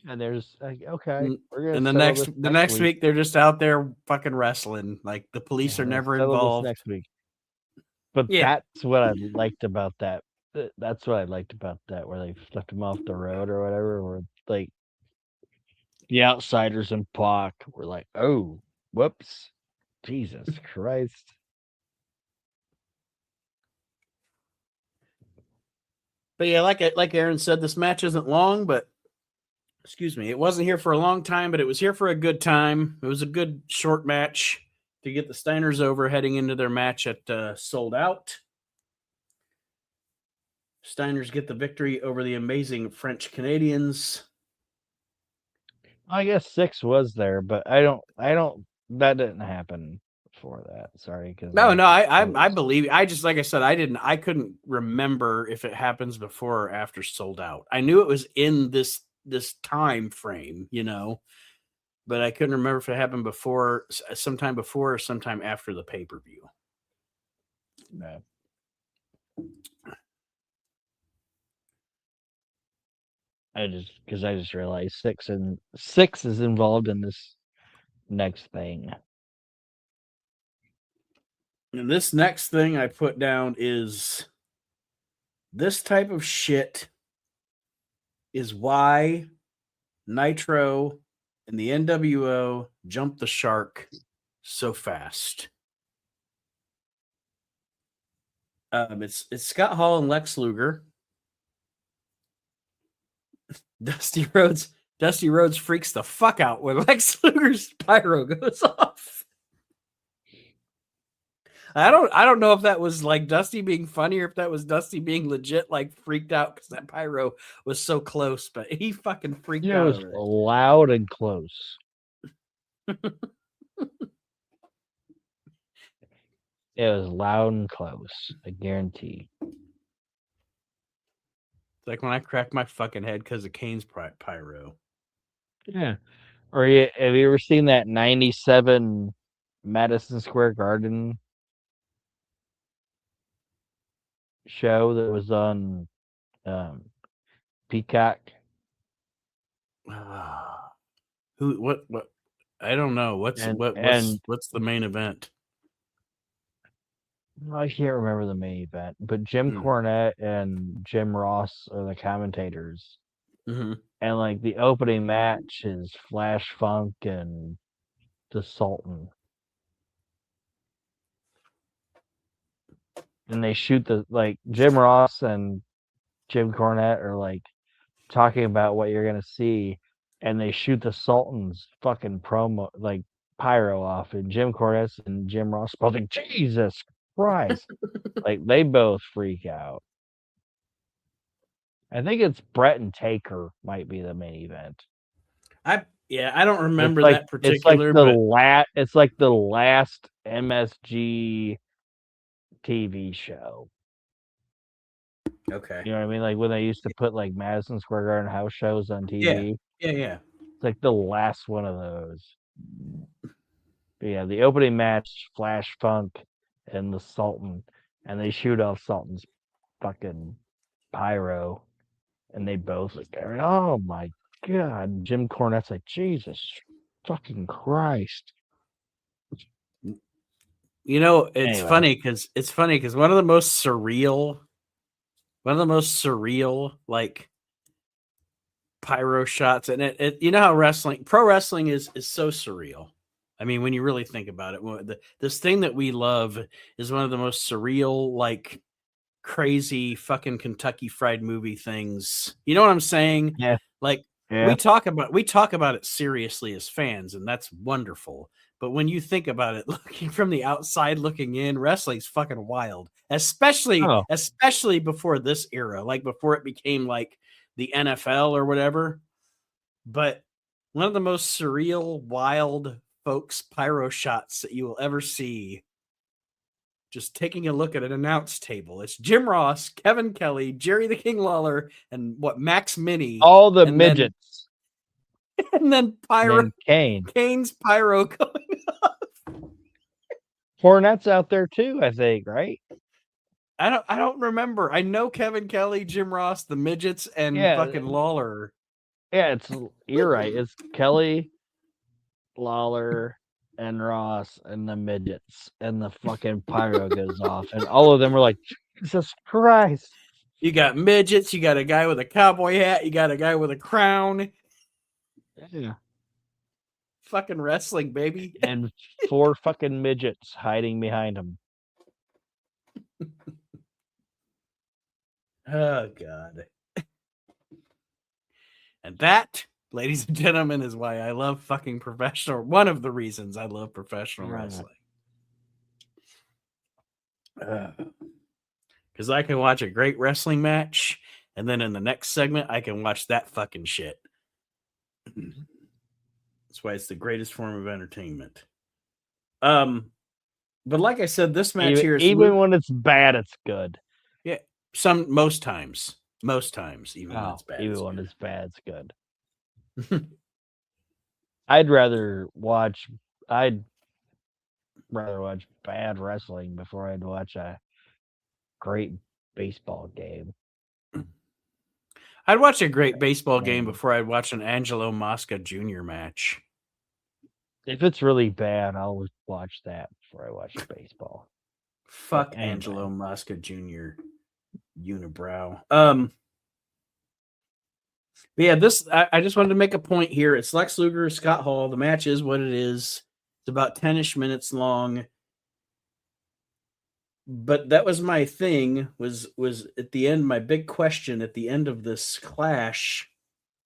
And there's like, okay, we're
And
gonna settle this
next week they're just out there fucking wrestling. Like the police are never
settle this
involved.
next week. But
Yeah.
that's what I liked about that. That's what I liked about that, where they flipped him off the road or whatever. Where like the outsiders in Pac were like, "Oh, whoops, Jesus Christ."
But yeah, like Aaron said, this match isn't long, but excuse me, it wasn't here for a long time, but it was here for a good time. It was a good short match to get the Steiners over heading into their match at Souled Out. Steiners get the victory over the amazing French Canadians.
I guess 6 was there, but I don't. That didn't happen before that. Sorry, because
I believe. I just, like I said, I couldn't remember if it happens before or after Souled Out. I knew it was in this time frame, but I couldn't remember if it happened sometime before or sometime after the pay-per-view.
No. I just realized 6 is involved in this next thing.
And this next thing I put down is this type of shit is why Nitro and the NWO jumped the shark so fast. It's Scott Hall and Lex Luger. Dusty Rhodes freaks the fuck out when Lex Luger's pyro goes off. I don't know if that was like Dusty being funny or if that was Dusty being legit like freaked out because that pyro was so close, but he fucking freaked out.
It was loud and close. It was loud and close. I guarantee.
It's like when I crack my fucking head because of Kane's pyro.
Yeah. Or have you ever seen that 97 Madison Square Garden show that was on Peacock?
What I don't know. What's the main event?
I can't remember the main event, but Jim Cornette and Jim Ross are the commentators.
Mm-hmm.
And like the opening match is Flash Funk and the Sultan. And they shoot Jim Ross and Jim Cornette are like talking about what you're gonna see, and they shoot the Sultan's fucking promo pyro off, and Jim Cornette and Jim Ross both like, Jesus Christ. Like they both freak out. I think it's Brett and Taker might be the main event.
I don't remember that particular.
It's like the last MSG TV show.
Okay.
You know what I mean? Like when they used to put like Madison Square Garden house shows on TV.
Yeah.
It's like the last one of those. But yeah, the opening match, Flash Funk and the Sultan, and they shoot off Sultan's fucking pyro, and they both like, oh my God. Jim Cornette's like, Jesus fucking Christ.
It's funny because one of the most surreal like pyro shots, and it you know how pro wrestling is so surreal. I mean, when you really think about it, this thing that we love is one of the most surreal, like crazy fucking Kentucky Fried Movie things. You know what I'm saying?
Yeah.
Like we talk about it seriously as fans, and that's wonderful. But when you think about it, looking from the outside looking in, wrestling's fucking wild. Especially before this era, like before it became like the NFL or whatever. But one of the most surreal, wild folks pyro shots that you will ever see just taking a look at an announce table. It's Jim Ross, Kevin Kelly, Jerry the King Lawler, and Max Mini.
All the midgets.
And then
Kane.
Kane's pyro going off.
Fournette's out there too, I think, right?
I don't remember. I know Kevin Kelly, Jim Ross, the midgets, and fucking Lawler.
Yeah, you're right. It's Kelly, Lawler, and Ross, and the midgets, and the fucking pyro goes off, and all of them are like, Jesus Christ!
You got midgets. You got a guy with a cowboy hat. You got a guy with a crown.
Yeah.
Fucking wrestling, baby.
And 4 fucking midgets hiding behind him.
Oh, God. And that, ladies and gentlemen, is why I love fucking professional. One of the reasons I love professional wrestling. Because I can watch a great wrestling match, and then in the next segment, I can watch that fucking shit. That's why it's the greatest form of entertainment. But like I said, this match here is
even when it's bad, it's good.
Yeah, most times, even when it's bad.
Even when it's bad, it's good. I'd rather watch bad wrestling before I'd watch a great baseball game.
I'd watch a great baseball game before I'd watch an Angelo Mosca Jr. match.
If it's really bad, I'll watch that before I watch baseball.
Fuck Angelo Mosca Jr. Unibrow. But yeah, I just wanted to make a point here. It's Lex Luger, Scott Hall. The match is what it is. It's about 10-ish minutes long. But that was my thing, was at the end, my big question at the end of this clash,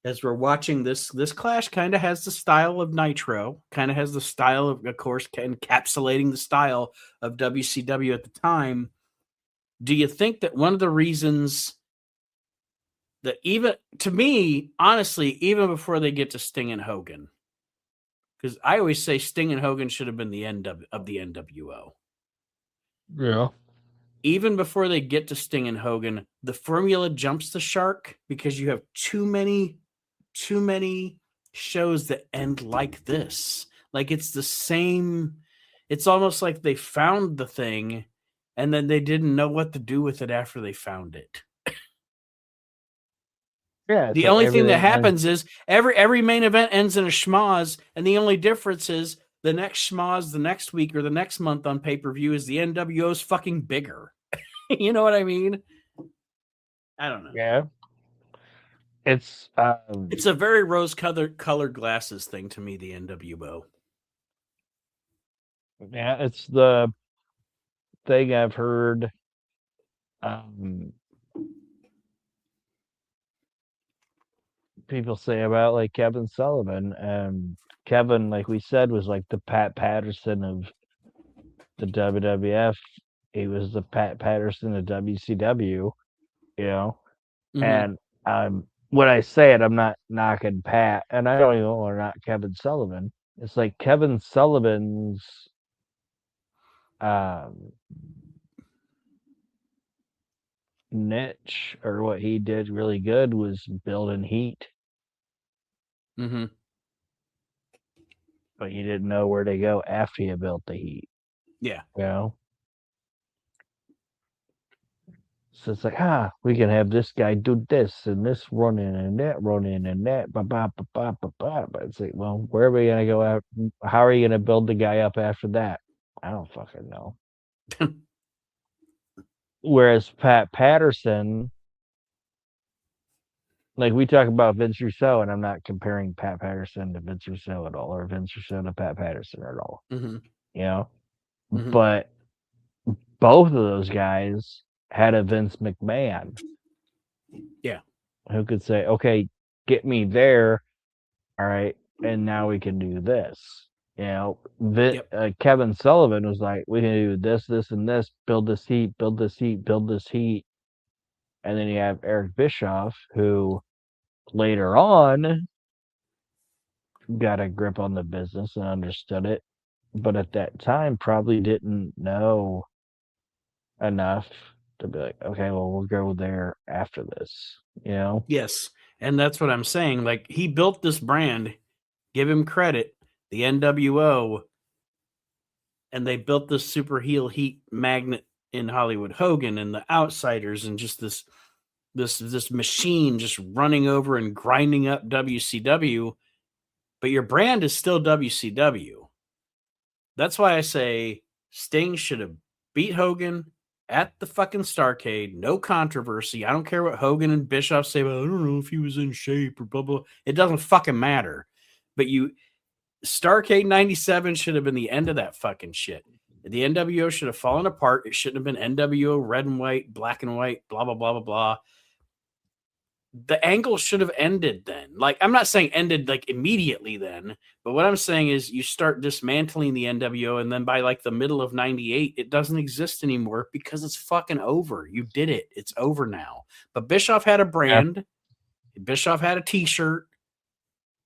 as we're watching this clash kind of has the style of Nitro, kind of has the style of course, encapsulating the style of WCW at the time. Do you think that one of the reasons that, even to me, honestly, even before they get to Sting and Hogan, because I always say Sting and Hogan should have been the end of the NWO.
Yeah.
Even before they get to Sting and Hogan, the formula jumps the shark because you have too many shows that end like this. Like, it's the same. It's almost like they found the thing and then they didn't know what to do with it after they found it.
Yeah.
The only thing that happens is every main event ends in a schmoz, and the only difference is the next schmoz the next week or the next month on pay-per-view is the NWO's fucking bigger. You know what I mean? I don't know.
Yeah. It's
a very rose-colored glasses thing to me, the NWO.
Yeah, it's the thing I've heard people say about like Kevin Sullivan. Kevin, like we said, was like the Pat Patterson of the WWF. He was the Pat Patterson of WCW, you know. Mm-hmm. And when I say it, I'm not knocking Pat, and I don't even want to knock Kevin Sullivan. It's like Kevin Sullivan's niche, or what he did really good, was building heat.
Mm-hmm.
But you didn't know where to go after you built the heat.
Yeah.
You know? So it's like, we can have this guy do this and this running and that running and that. But it's like, well, where are we going to go out? How are you going to build the guy up after that? I don't fucking know. Whereas Pat Patterson, like we talk about Vince Russo, and I'm not comparing Pat Patterson to Vince Russo at all, or Vince Russo to Pat Patterson at all.
Mm-hmm.
You know? Mm-hmm. But both of those guys had a Vince McMahon.
Yeah.
Who could say, okay, get me there. All right. And now we can do this. You know, Kevin Sullivan was like, we can do this, this, and this, build this heat, build this heat, build this heat. And then you have Eric Bischoff, who later on got a grip on the business and understood it. But at that time, probably didn't know enough to be like, okay, well, we'll go there after this, you know?
Yes. And that's what I'm saying. Like, he built this brand, give him credit, the NWO, and they built this super heel heat magnet in Hollywood Hogan and the Outsiders, and just this machine just running over and grinding up WCW, but your brand is still WCW. That's why I say Sting should have beat Hogan at the fucking Starrcade. No controversy. I don't care what Hogan and Bischoff say, well, I don't know if he was in shape or blah, blah. It doesn't fucking matter. But Starrcade 97 should have been the end of that fucking shit. The NWO should have fallen apart. It shouldn't have been NWO red and white, black and white, blah, blah, blah, blah, blah. The angle should have ended then. Like, I'm not saying ended like immediately then, but what I'm saying is you start dismantling the NWO, and then by like the middle of 98, it doesn't exist anymore because it's fucking over. You did it. It's over now. But Bischoff had a brand. Yeah. Bischoff had a t-shirt,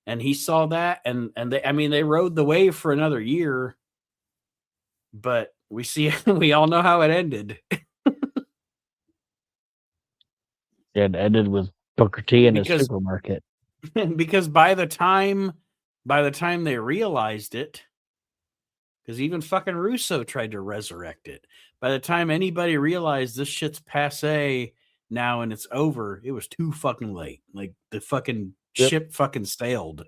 and he saw that, and they rode the wave for another year, but we all know how it ended.
It ended with Booker T in a supermarket.
Because by the time they realized it, because even fucking Russo tried to resurrect it. By the time anybody realized this shit's passe now and it's over, it was too fucking late. Like, the fucking ship fucking sailed.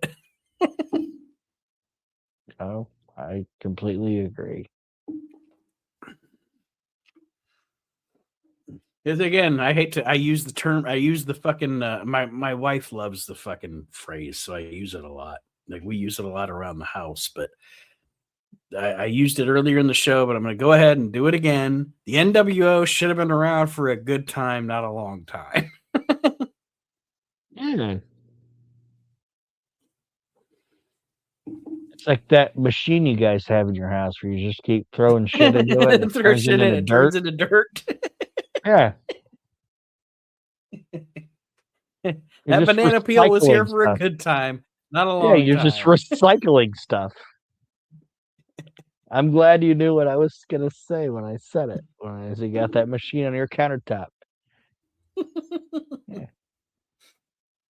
Oh, I completely agree.
Because again, I use the fucking, my wife loves the fucking phrase, so I use it a lot. Like, we use it a lot around the house, but I used it earlier in the show, but I'm going to go ahead and do it again. The NWO should have been around for a good time, not a long time.
Yeah. It's like that machine you guys have in your house where you just keep throwing shit into it. And
Throw shit in it, turns into dirt.
Yeah.
That banana peel was here for a good time, not a long time.
Yeah, you're just recycling stuff. I'm glad you knew what I was going to say when I said it. When you got that machine on your countertop. Yeah.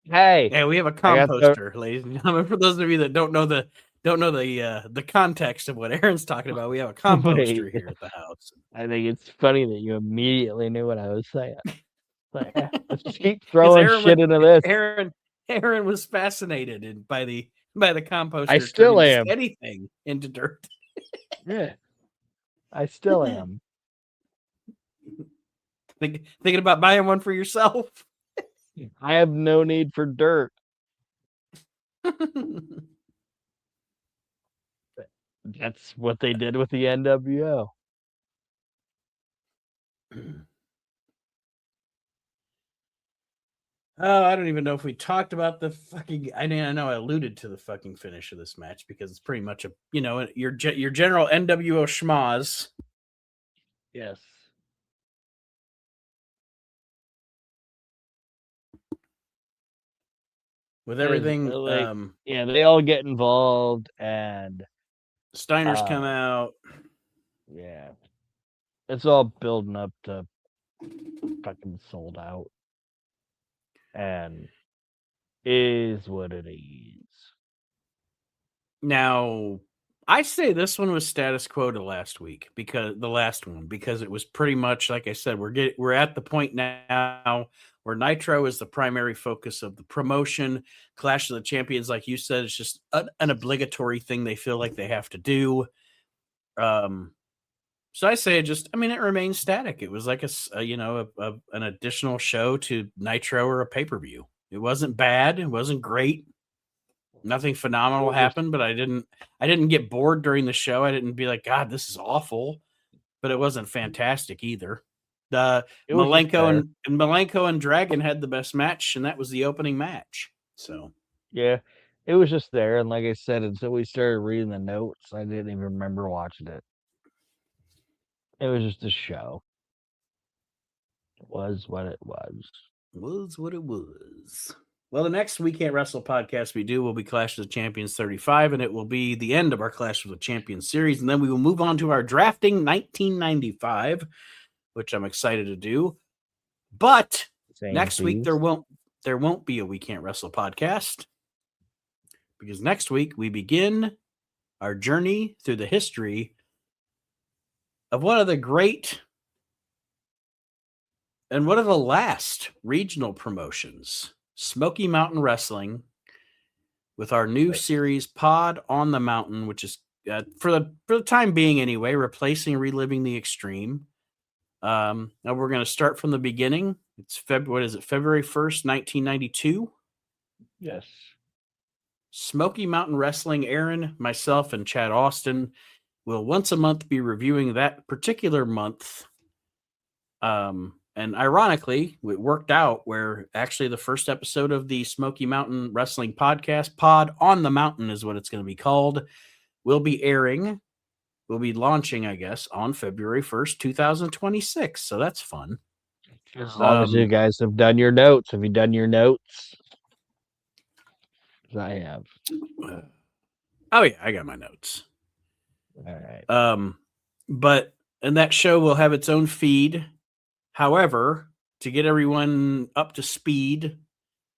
Hey.
Yeah, we have a composter, ladies and gentlemen. For those of you that don't know the context of what Aaron's talking about, we have a composter here at the house.
I think it's funny that you immediately knew what I was saying. Like, let's just keep throwing shit into this.
Aaron was fascinated by the composter.
I still am.
Anything into dirt.
Yeah, I still am.
Thinking about buying one for yourself?
I have no need for dirt. That's what they did with the NWO.
Oh, I don't even know if we talked about the fucking. I know I alluded to the fucking finish of this match because it's pretty much your general NWO schmaz.
Yes.
With everything,
they all get involved, and
Steiner's come out.
Yeah, it's all building up to fucking Souled Out, and is what it is.
Now, I say this one was status quo to last week because it was pretty much like I said. We're at the point now where Nitro is the primary focus of the promotion. Clash of the Champions, like you said, it's just an obligatory thing they feel like they have to do. So I say it remains static. It was like an additional show to Nitro or a pay-per-view. It wasn't bad. It wasn't great. Nothing phenomenal happened, but I didn't get bored during the show. I didn't be like, God, this is awful, but it wasn't fantastic either. Malenko and Dragon had the best match, and that was the opening match. So
yeah, it was just there, and like I said, until we started reading the notes, I didn't even remember watching it. It was just a show. It was what it was.
Was what it was. Well, the next We Can't Wrestle podcast we do will be Clash of the Champions 35, and it will be the end of our Clash of the Champions series, and then we will move on to our drafting 1995. which I'm excited to do. But next week
fees.
there won't be a We Can't Wrestle podcast, because next week we begin our journey through the history of one of the great and one of the last regional promotions, Smoky Mountain Wrestling, with our new series Pod on the Mountain, which is for the time being anyway, replacing Reliving the Extreme. Now we're going to start from the beginning. It's February 1st, 1992?
Yes. Smoky
Mountain Wrestling, Aaron, myself, and Chad Austin will once a month be reviewing that particular month. And ironically, it worked out where actually the first episode of the Smoky Mountain Wrestling podcast, Pod on the Mountain is what it's going to be called, will be launching, I guess, on February 1st, 2026. So that's fun.
As long as you guys have done your notes. Have you done your notes? I have.
Oh, yeah, I got my notes.
All right.
And that show will have its own feed. However, to get everyone up to speed,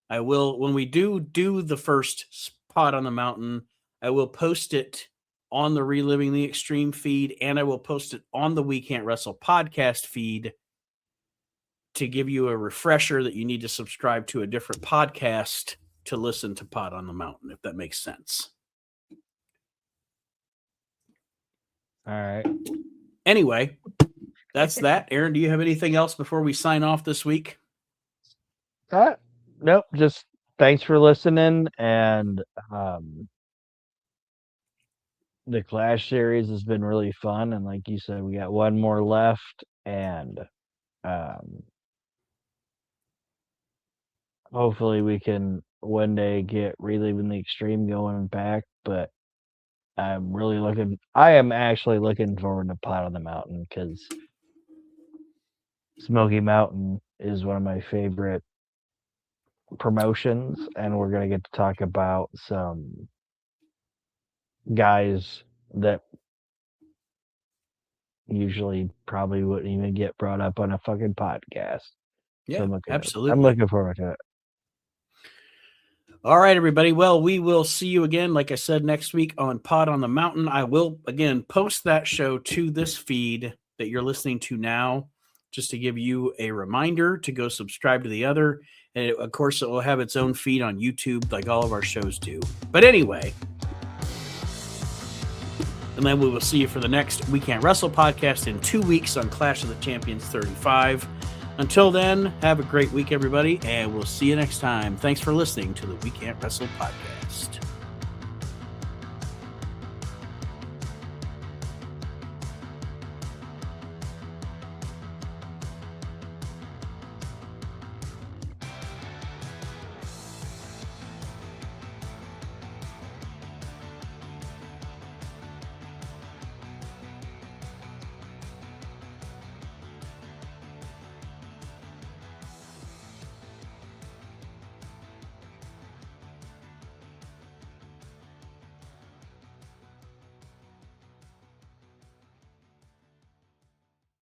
I will, when we do the first Pod on the Mountain, I will post it on the Reliving the Extreme feed, and I will post it on the We Can't Wrestle podcast feed to give you a refresher that you need to subscribe to a different podcast to listen to Pod on the Mountain, if that makes sense.
All right.
Anyway, that's that. Aaron, do you have anything else before we sign off this week?
Nope. Just thanks for listening. And the Clash series has been really fun. And like you said, we got one more left. And hopefully we can one day get Reliving the Extreme going back. But I am actually looking forward to Pot on the Mountain, because Smoky Mountain is one of my favorite promotions, and we're going to get to talk about some guys that usually probably wouldn't even get brought up on a fucking podcast.
Yeah,
so
absolutely.
I'm looking forward to it.
All right, everybody. Well, we will see you again, like I said, next week on Pod on the Mountain. I will, again, post that show to this feed that you're listening to now, just to give you a reminder to go subscribe to the other. And of course, it will have its own feed on YouTube, like all of our shows do. But anyway, and then we will see you for the next We Can't Wrestle podcast in 2 weeks on Clash of the Champions 35. Until then, have a great week, everybody, and we'll see you next time. Thanks for listening to the We Can't Wrestle podcast.